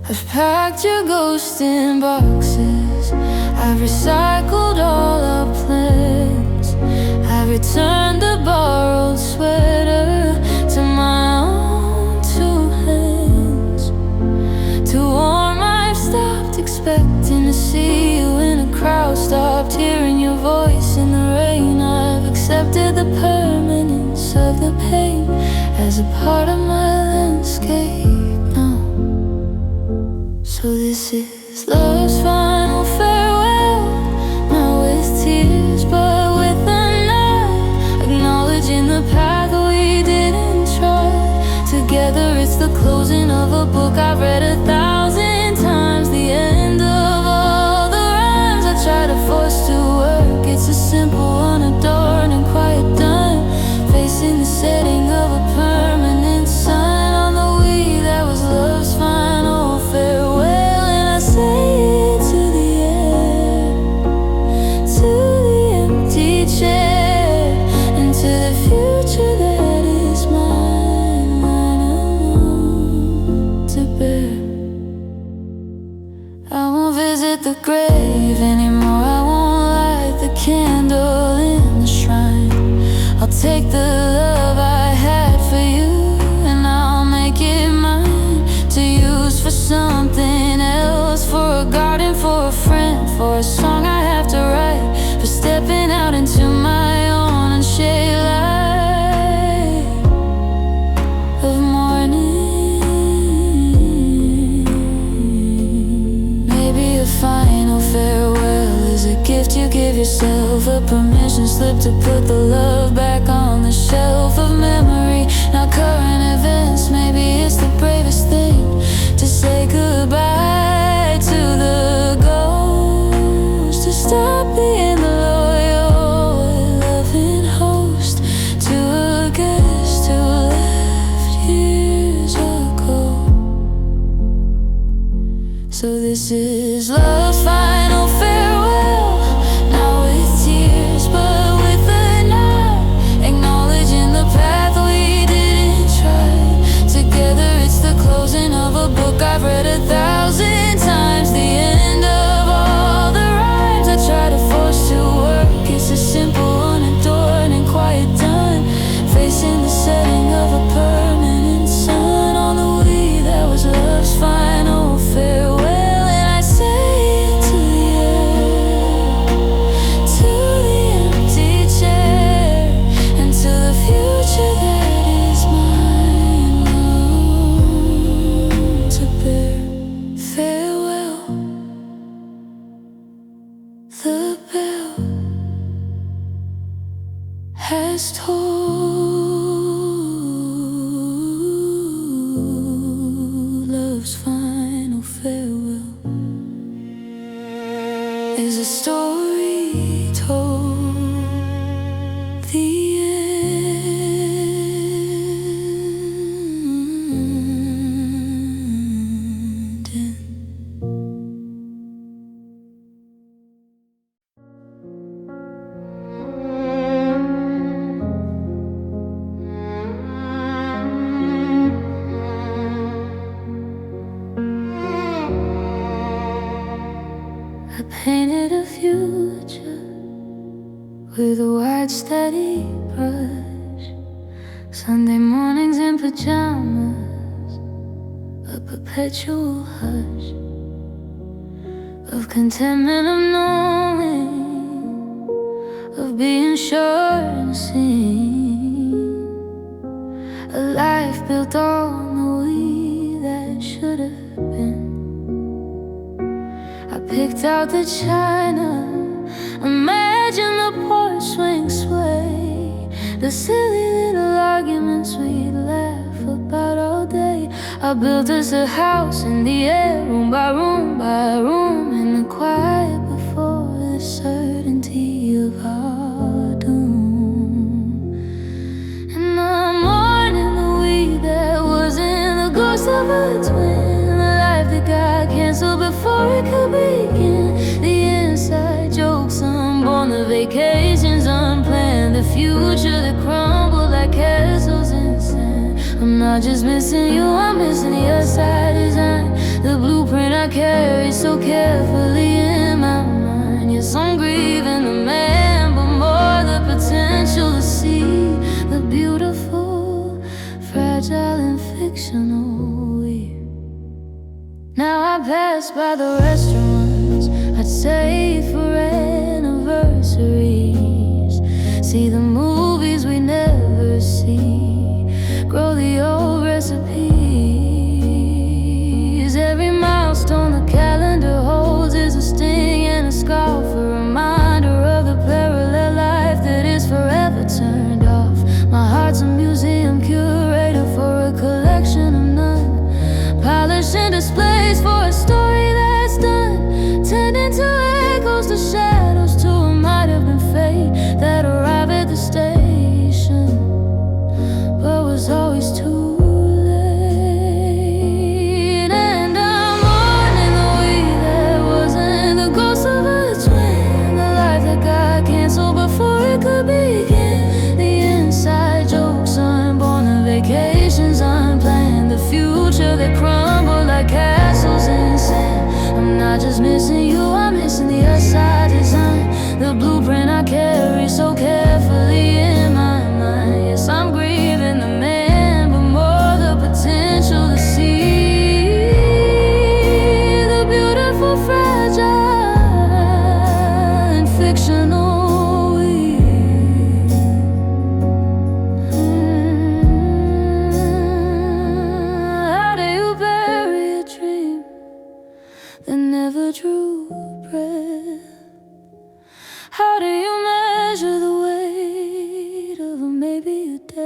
I've packed your ghost in boxes, I've recycled all our plans, I've returned a borrowed sweater to my own two hands. To warm, I've stopped expecting to see you in a crowd, stopped hearing your voice in the rain. I've accepted the permanence of the pain as a part of my landscape now. So this is love's final farewell, not with tears but with a nod, acknowledging the path we didn't trod. Together it's the closing of a book I've read 1,000 times, the end of all the rhymes I try to force to work. It's a simple, unadorned and quiet dime, facing the setting of a permanent sun on the we that was love's final farewell. And I say it to the air, to the empty chair, and to the future that is mine alone to bear. I won't visit the grave anymore, I won't light the candle in the shrine. I'll take the love I had for you and I'll make it mine, to use for something else, for a garden, for a friend, for a song I have to write, for stepping out into my own unshaded light of morning. Maybe a final farewell is a gift you give yourself, a permission slip to put the love back on the shelf of memory, not current events. Maybe it's the bravest thing to say goodbye to the ghost, to stop being the loyal, loving host to a guest who left years ago. So this is love's final farewell, not with tears but with a nod, acknowledging the path we didn't try. Together it's the closing of a book I've read 1,000 times, the end of all the rhymes I try to force to work. It's a simple, unadorned and quiet dime, facing the setting of a permanent sun on the we that was love's final farewell. And I say it to the air, to the empty chair, and to the future that is mine alone to bear. Farewell, the bell has tolled. Love's final farewell is a story told, the end. with a wide steady brush. Sunday mornings in pajamas, a perpetual hush of contentment, of knowing, of being sure and seen. A life built on the we that should have been. I picked out the china, imagine the porch swing sway, the silly little arguments we'd laugh about all day. I built us a house in the air, room by room by room, in the quiet before the certainty of our doom. And the morning, the we that wasn't the ghost of a twin, the life that got canceled before it could begin. The inside jokes unborn, the vacations unplanned, the future that crumbled like castles in sand. I'm not just missing you, I'm missing your side design, the blueprint I carry so carefully in my mind. Yes, I'm grieving the man, but more the potential to see the beautiful, fragile and fictional we. Now I pass by the restaurants I'd save for anniversaries, see the movies we never see, grow the old recipes. Every milestone the calendar holds is a sting and a scar, a reminder of the parallel life that is forever turned off. My heart's a museum curator for a collection of none, polished and displays for a story that's done, turned into echoes to shadows to what might have been fate that arrived at the station, but was always too late. And I'm mourning the we that wasn't the ghost of a twin, the life that got canceled before it could begin. The inside jokes unborn, the vacations unplanned, the future that crumbled like castles in sand. I'm not just missing you, I'm missing the outside design, the blueprint I carry so carefully in my mind. Yes, I'm grieving the man, but more the potential to see the beautiful, fragile and fictional we. How do you bury a dream that never drew breath? How do you measure the weight of maybe a death?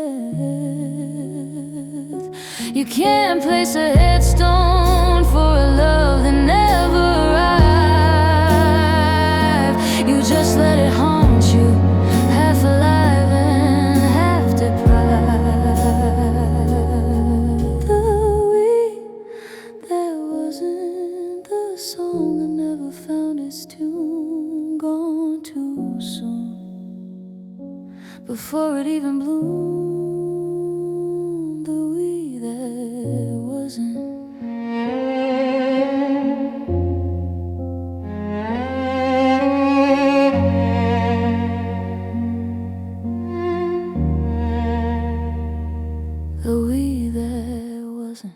You can't place a headstone for a love that never arrived. You just let it haunt you, half alive and half deprived. The we that wasn't the song that never found its tune, gone too soon, before it even bloomed. The we that wasn't. The we that wasn't.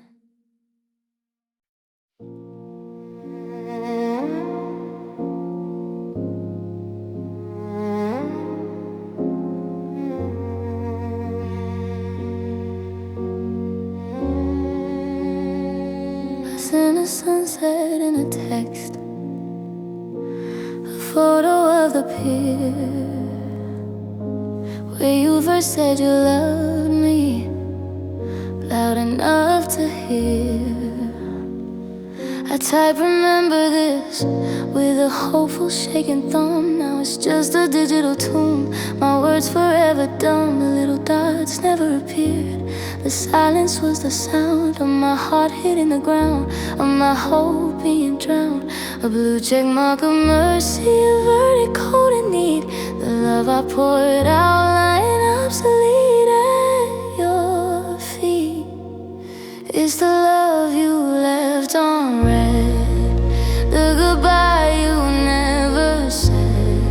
In a sunset in a text, a photo of the pier where you first said you loved me, loud enough to hear. I type remember this with a hopeful shaking thumb. Now it's just a digital tomb, my words forever dumb. The little dots never appeared, the silence was the sound of my heart hitting the ground, of my hope being drowned. A blue check mark of mercy, a verdict cold and neat. The love I poured out lying obsolete at your feet is the love you left on red, the goodbye you never said,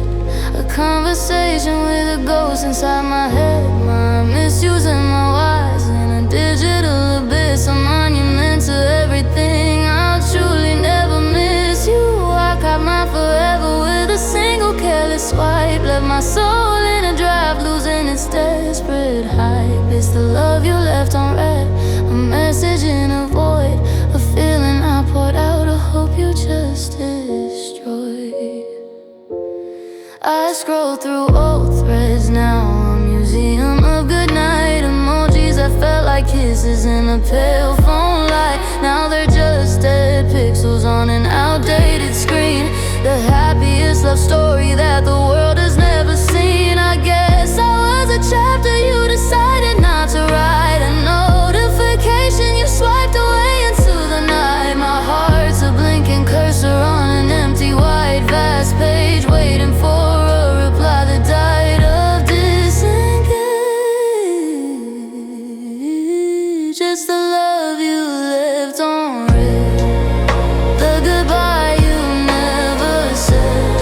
a conversation with a ghost inside my head. My misusing my whys in a digital abyss, a monument to everything. I'll truly never miss you. I caught mine forever with a single careless swipe. Left my soul in a drive, losing its desperate hype. It's the love you left on red, a message in a void, a feeling I poured out, a hope you just destroyed. I scroll through old threads now, a museum of goodnight emojis that felt like kisses in a pale phone light. Now they're just dead pixels on an outdated screen, the happiest love story that the world has never seen. I guess I was a chapter you decided not to write, a notification you swiped away into the night. My heart's a blinking cursor on an empty white vast page, waiting for a reply that died of disengage. Just the love you left on red, the goodbye you never said,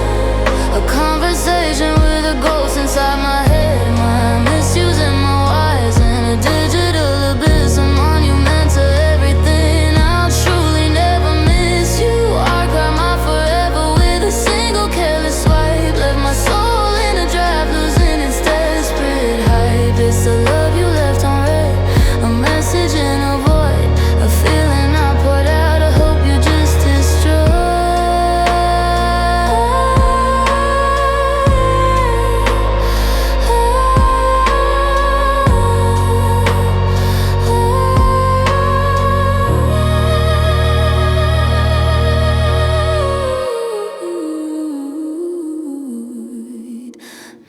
a conversation with a ghost inside my head. My misusing my whys in a digital abyss, a monument to everything. I'll truly never miss you. I cried my forever with a single careless swipe. Left my soul in a drive, losing its desperate hype. It's the love you left on red, a message in a void, a feeling I poured out, a hope you just destroyed.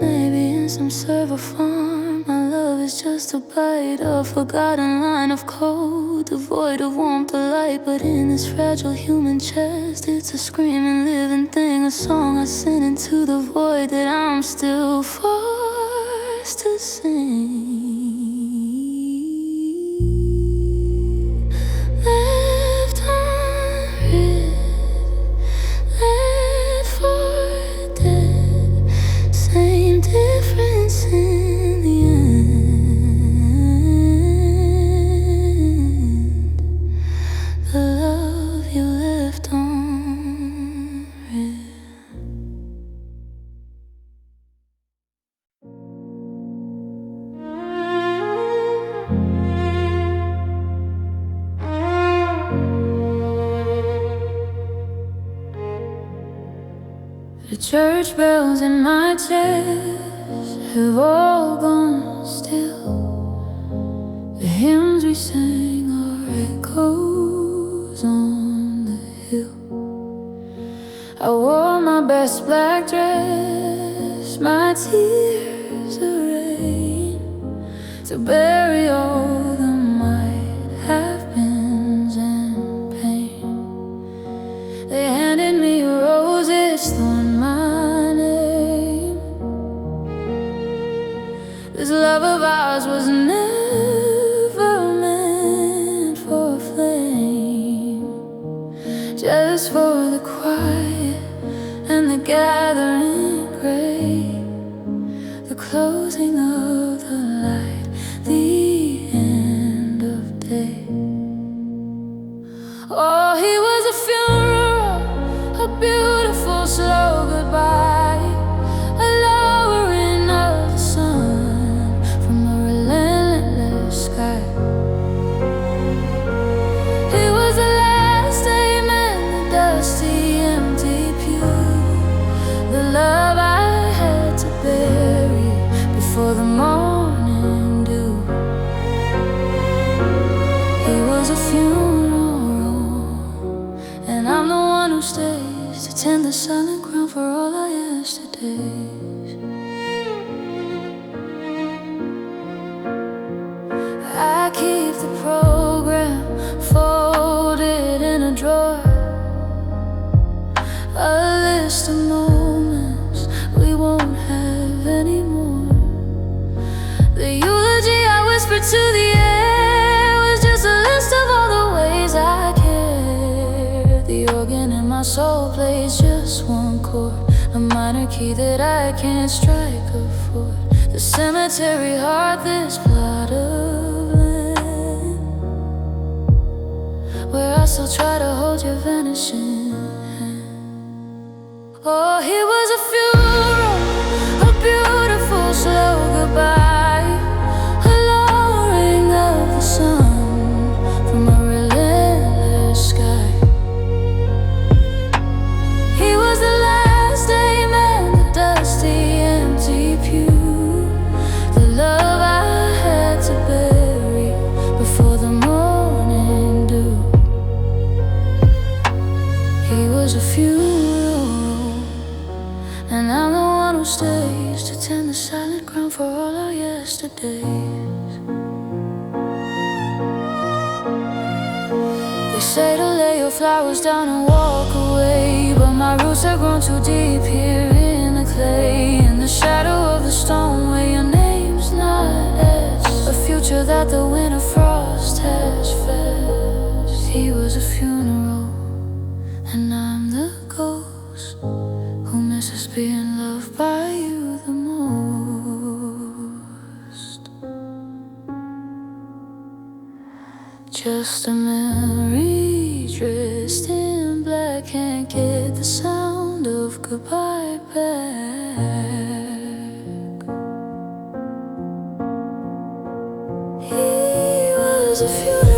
Maybe in some server farm, my love is just a bite, a forgotten line of code, devoid of warmth or light. But in this fragile human chest, it's a screaming living thing, a song I sing into the void that I'm still forced to sing. Left unread, led for dead, same difference in the end. The love you left on red. The church bells in my chest have all gone still. The hymns we sang are echoes on the hill. I wore my best black dress, my tears are rain, to bury all the might have beens and pain. They handed me roses, thorn my name. This love of ours was never meant for a flame, just for the quiet and the gathering gray, the closing of the light, the end of day. Oh, he was a funeral, a beautiful slow goodbye, a lowering of the sun from a relentless sky. It was the last amen, the dusty, empty pew, the love I had to bury before the morning dew. It was a funeral, and I'm the one who stays to tend the silent ground for all our yesterdays. I keep the program folded in a drawer, a list of moments we won't have anymore. The eulogy I whispered to the air was just a list of all the ways I care. The organ in my soul plays just one chord, a minor key that I can't strike a chord. The cemetery heart, this plot of land, where I still try to hold your vanishing hand. Oh, he was a funeral, a beautiful slow goodbye, a lowering of the sun from a relentless sky. He was the last amen, the dusty, empty pew, the love I had to bury before the morning dew. He was a funeral, and I'm the one who stays to tend the silent ground for all our yesterdays. They say to lay your flowers down and walk away, but my roots have grown too deep here in the clay, in the shadow of the stone where your name's not etched, a future that the winter frost has fetched. He was a funeral, and I'm the ghost who misses being loved by you the most. Just a memory dressed in black, can't get the sound of goodbye back. He was a funeral.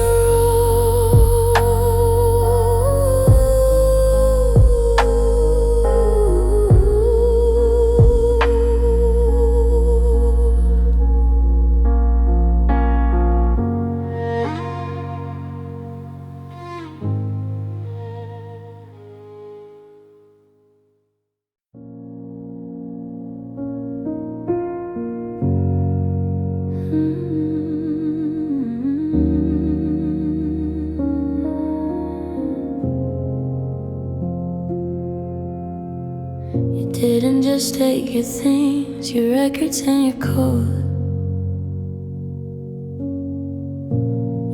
You didn't just take your things, your records and your code.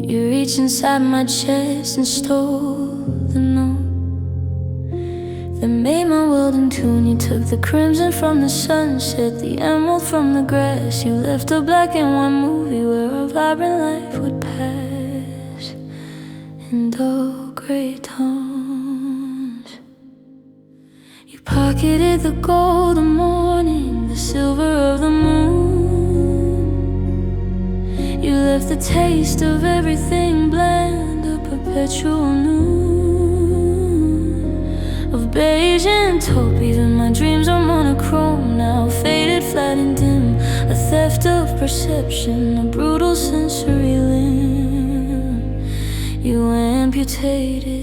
You reached inside my chest and stole the note that made my world in tune. You took the crimson from the sunset, the emerald from the grass. You left a black and white movie where our vibrant life would pass in dull gray tones. You pocketed the gold of morning, the silver of the moon. You left the taste of everything bland, a perpetual noon of beige and taupe. Even my dreams are monochrome now, faded, flat and dim, a theft of perception, a brutal sensory limb. You amputated,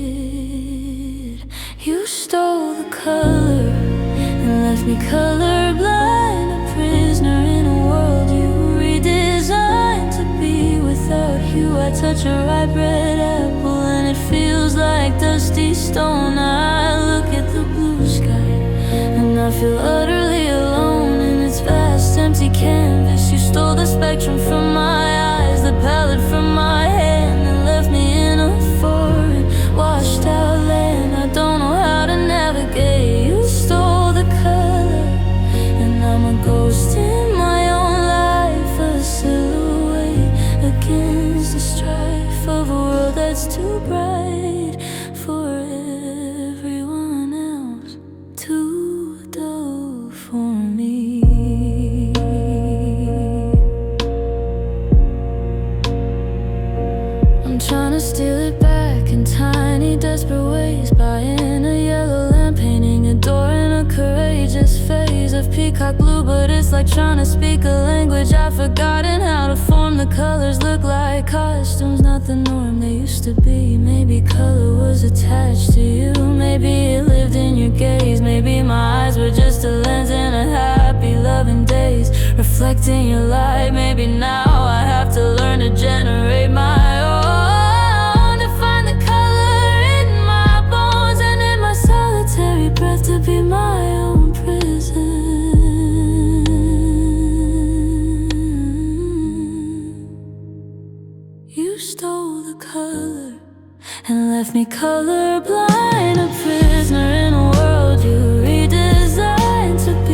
you stole the color and left me colorblind, a prisoner in a world you redesigned to be without you. I touch a ripe red apple and it feels like dusty stone. I look at the blue sky and I feel utterly alone in its vast empty canvas. You stole the spectrum from my eyes, the palette from my hand, and left me in a foreign, washed out land. I don't know how to navigate. You stole the color and I'm a ghost in my own life, a silhouette against the strife of a world that's too bright for everyone else, too dull for me. I'm trying to steal it back in tiny, desperate ways, buying a yellow lamp, painting a door in a courageous phase of peacock blue. But it's like trying to speak a language I've forgotten how to form. The colors look like costumes, not the norm they used to be. Maybe color was attached to you, maybe it lived in your gaze. Maybe my eyes were just a lens in a happy loving days, reflecting your light. Maybe now I have to learn to generate my own, to find the color in my bones and in my solitary breath, to be my own prison. You stole the color and left me colorblind, a prisoner in a world you redesigned to be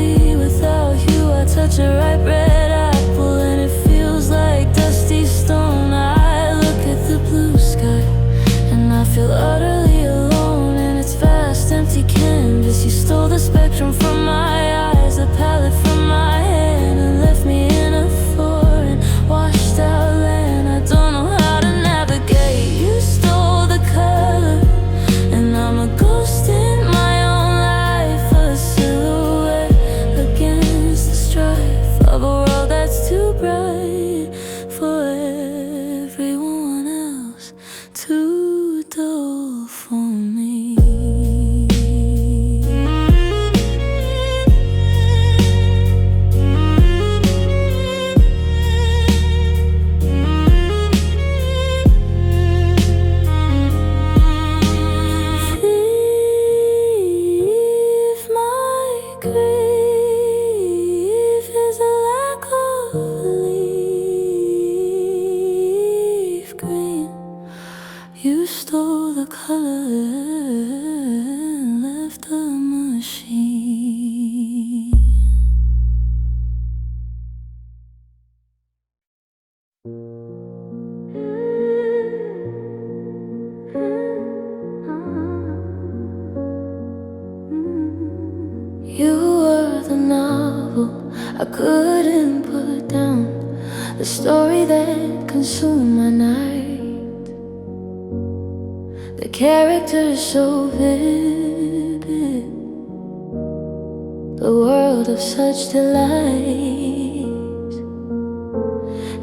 I couldn't put down the story that consumed my night. The characters so vivid, the world of such delight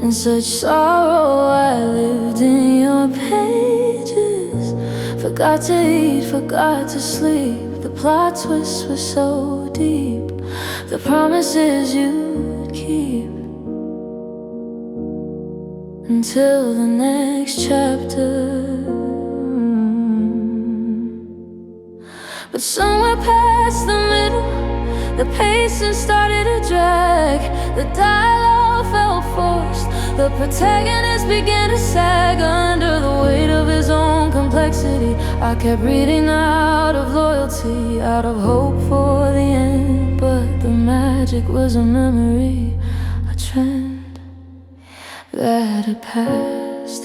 and such sorrow. I lived in your pages, forgot to eat, forgot to sleep. The plot twists were so deep, the promises you'd keep until the next chapter. But somewhere past the middle, the pacing started to drag. The dialogue felt forced, the protagonist began to sag under the weight of his own complexity. I kept reading out of loyalty, out of hope for the end, but the magic was a memory, a trend that had passed.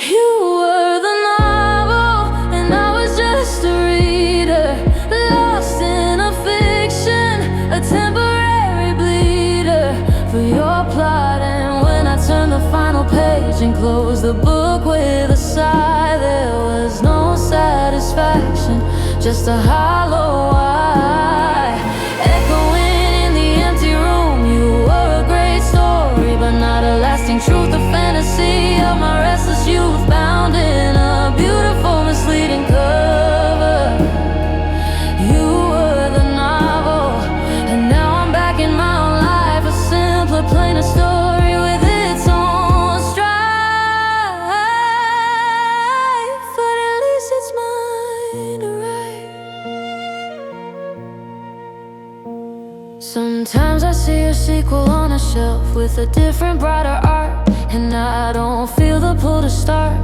You were the novel, and I was just a reader, lost in a fiction, a temporary bleeder for your plot. And when I turned the final page and closed the book with a sigh, there was no satisfaction, just a hollow eye echoing in the empty room. You were a great story, but not a lasting truth. The fantasy of my restless youth, bound in a beautiful, misleading cover. You were the novel, and now I'm back in my own life, a simpler, plainer story with its own strife. But at least it's mine to write. Sometimes I see a sequel on a shelf with a different, brighter art, and I don't feel the pull to start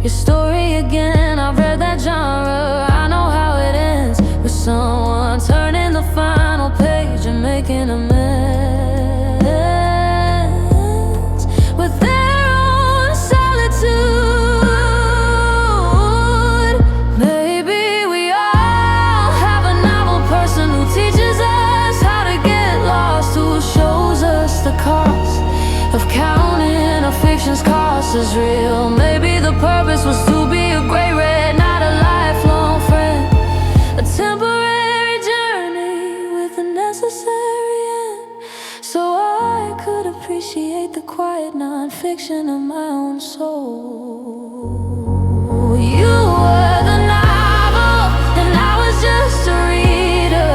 your story again. I've read that genre, I know how it ends, with someone turning the final page and making amends with their own solitude. Maybe we all have a novel person who teaches us how to get lost, who shows us the cost of counting a fiction's cost as real. Maybe the purpose was to be a great read, not a lifelong friend, a temporary journey with a necessary end, so I could appreciate the quiet non-fiction of my own soul. You were the novel, and I was just a reader,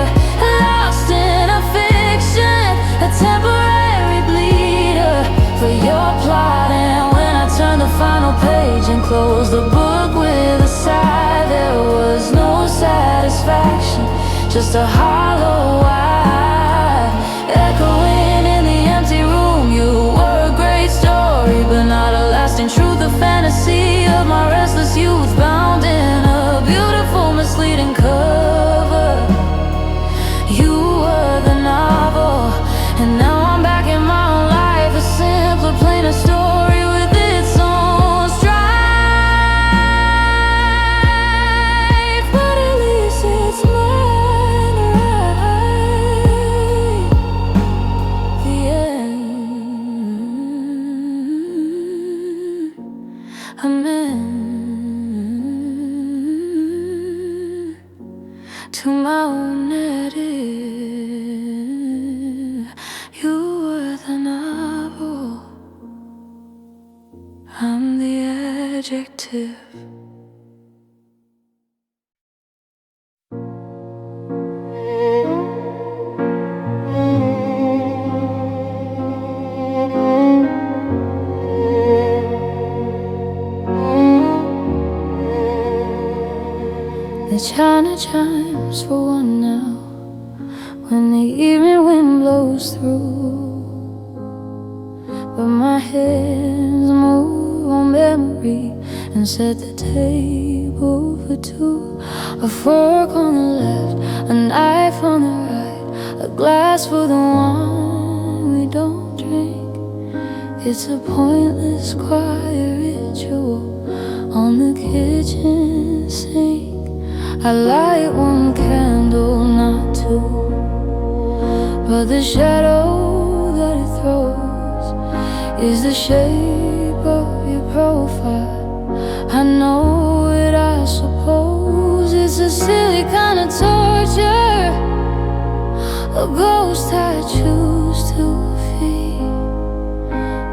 lost in a fiction, a temporary bleeder for your plot. And when I turned the final page and closed the book with a sigh, there was no satisfaction, just a hollow eye echoing in the empty room. You were a great story, but not a lasting truth. The fantasy of my restless youth, bound in a beautiful, misleading cover. You were the novel, and now I'm back in my own life, a simpler, plainer story with its own strife. But at least it's mine to write. The end, amen, to my own edit. You were the novel, I'm the adjective. The china chimes for one now, when the evening wind blows through, but my hands move on memory and set the table for two. A fork on the left, a knife on the right, a glass for the one we don't drink. It's a pointless quiet ritual on the kitchen sink. I light one candle, not two, but the shadow that it throws is the shape of your profile. I know it, I suppose. It's a silly kind of torture, a ghost I choose to feed,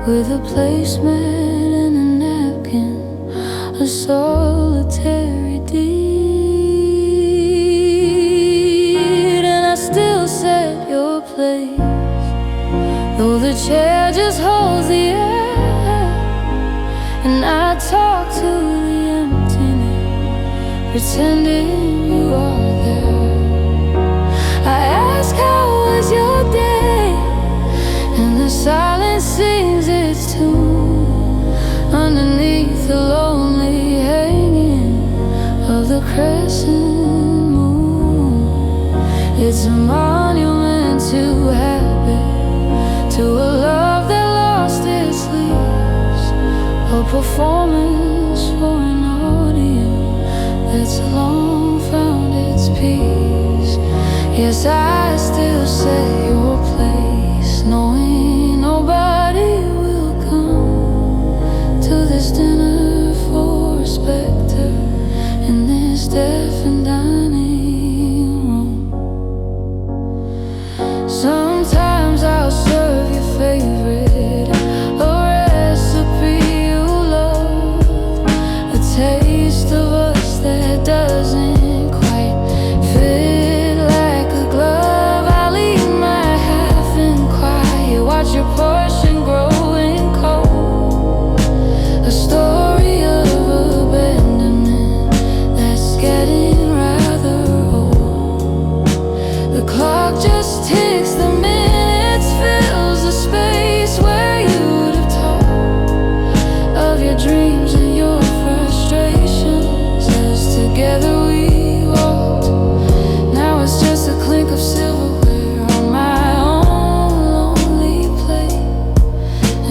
with a placemat and a napkin, a solitary deed. And I still set your place, though the chair just holds the air. And I talk to the emptiness, pretending you are there. I ask, how was your day? And the silence sings its tune underneath the lonely hanging of the crescent moon. It's a monument to habit, to a love that lost its leaves, a performance for an audience that's long found its peace. Yes, I still set your place, knowing nobody will come to this dinner for a specter in this deafened dining room. Sometimes I'll serve your favorite, a recipe you love, a taste of us that doesn't quite fit like a glove. I'll eat my half in quiet, watch your portion growing cold, a story of abandonment that's getting rather old. The clock just ticks, the minutes fills the space where you'd have talked of your dreams and your frustrations as together we walked. Now it's just a clink of silverware on my own lonely plate,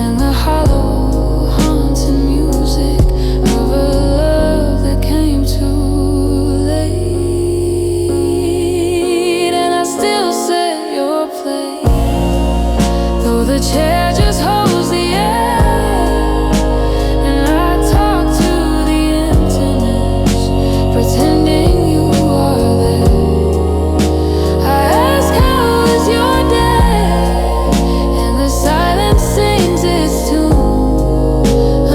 and the hollow haunting music of a love that came too late. And I still set your place, though the chair just holds the air. And I talk to the emptiness, pretending you are there. I ask, how was your day? And the silence sings its tune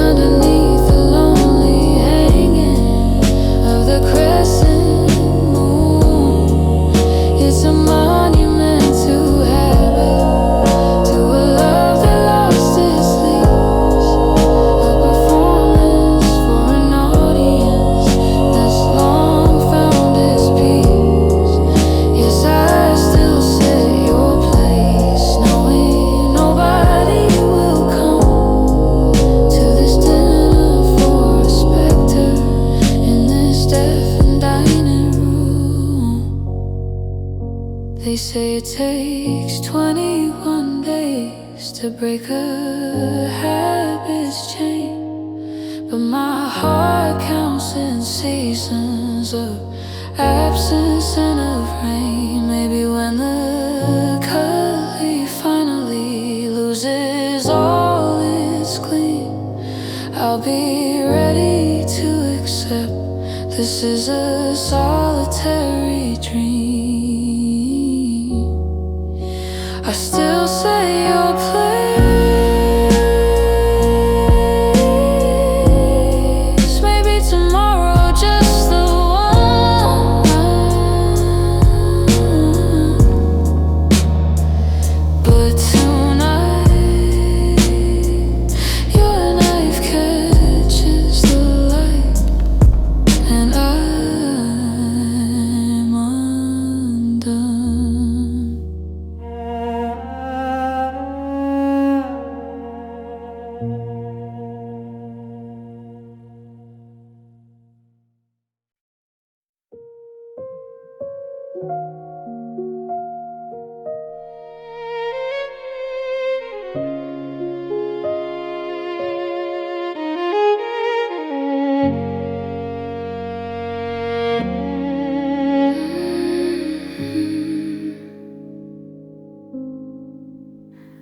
underneath the lonely hanging of the crescent moon. It's a monument to habit, to a love that lost its leaves, a performance for an audience that's long found its peace. Yes, I still set your place, knowing nobody will come to this dinner for a specter in this deafened dining room. They say it takes 21 days to break a habit's chain, but my heart counts in seasons of absence and of rain. Maybe when the color finally loses all its gleam, I'll be ready to accept this is a solitary dream. I still say your place. Maybe tomorrow, just the one. But tonight, your knife catches the light, and I'm undone. 「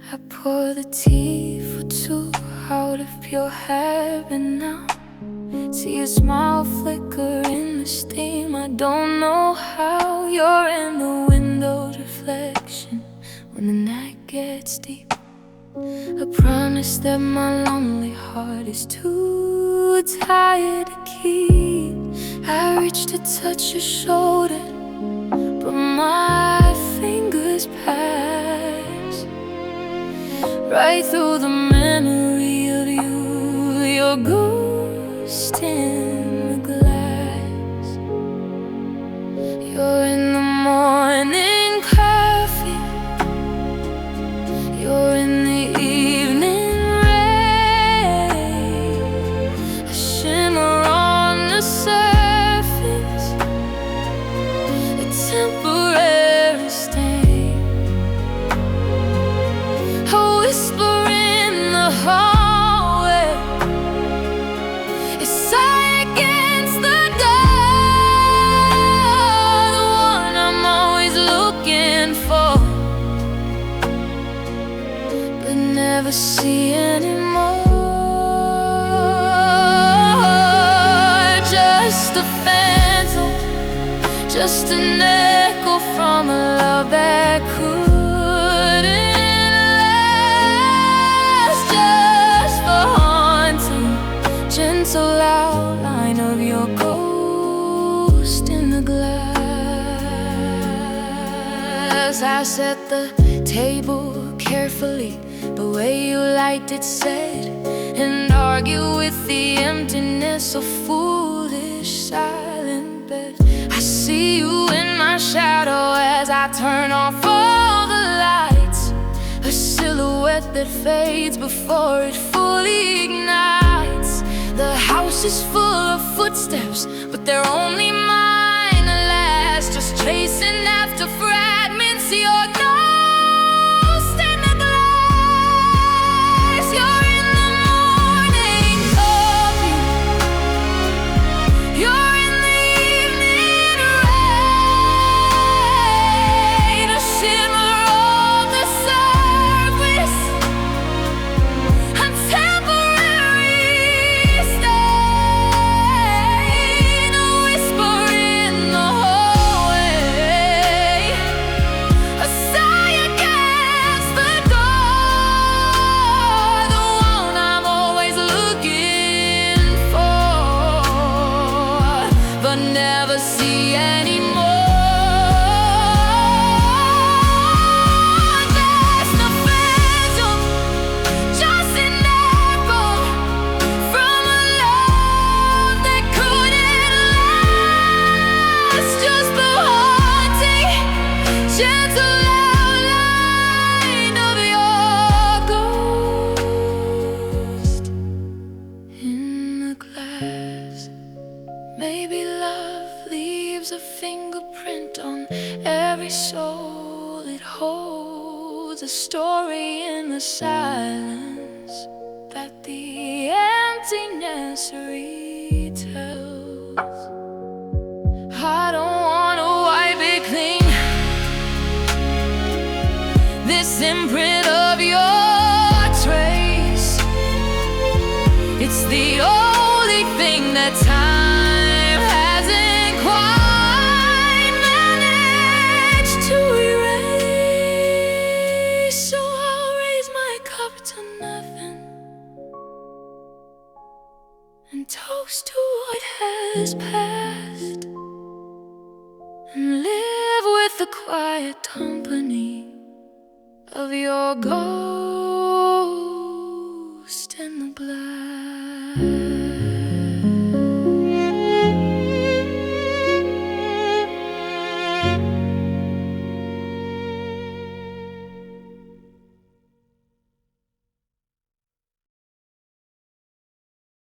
I pour the tea for two out of pure heaven now. See your smile flicker in the steam. I don't know how you're in the window's reflection when the night gets deep. I promise that my lonely heart is too tired to keep. I reach to touch your shoulder, but my fingers pass right through the memory of you, your ghost in the glass. You're in the morning coffee, you're in the evening rain, a shimmer on the surface, a temporary stain, a whisper in the hallway, a sigh against the door, the one I'm always looking for, but never see anymore. Just a phantom, just an echo from a love that couldn't last. Just the haunting, gentle outline of your ghost in the glass. I set the table carefully, the way you liked it set, and argue with the emptiness of foolish silent bed. I see you in my shadow as I turn off all the lights, a silhouette that fades before it fully ignites. The house is full of footsteps, but they're only mine at last, just chasing after fragments of your ghost in the glass. You're in the morning coffee, you're in the evening rain, a shimmer on the surface, a temporary stain, a whisper in the hallway, a sigh against the door, the one I'm always looking for, but never see anymore. There's no phantom, just an echo from a love that couldn't last. Just the haunting, gentle outline of your ghost in the glass. Maybe love leaves a fingerprint on every soul it holds, a story in the silence that the emptiness retells. I don't wanna wipe it clean, this imprint of your trace. It's the only thing that time hasn't quite managed to erase. So I'll raise my cup to nothing and toast to what has passed, and live with the quiet company of your ghost in the glass.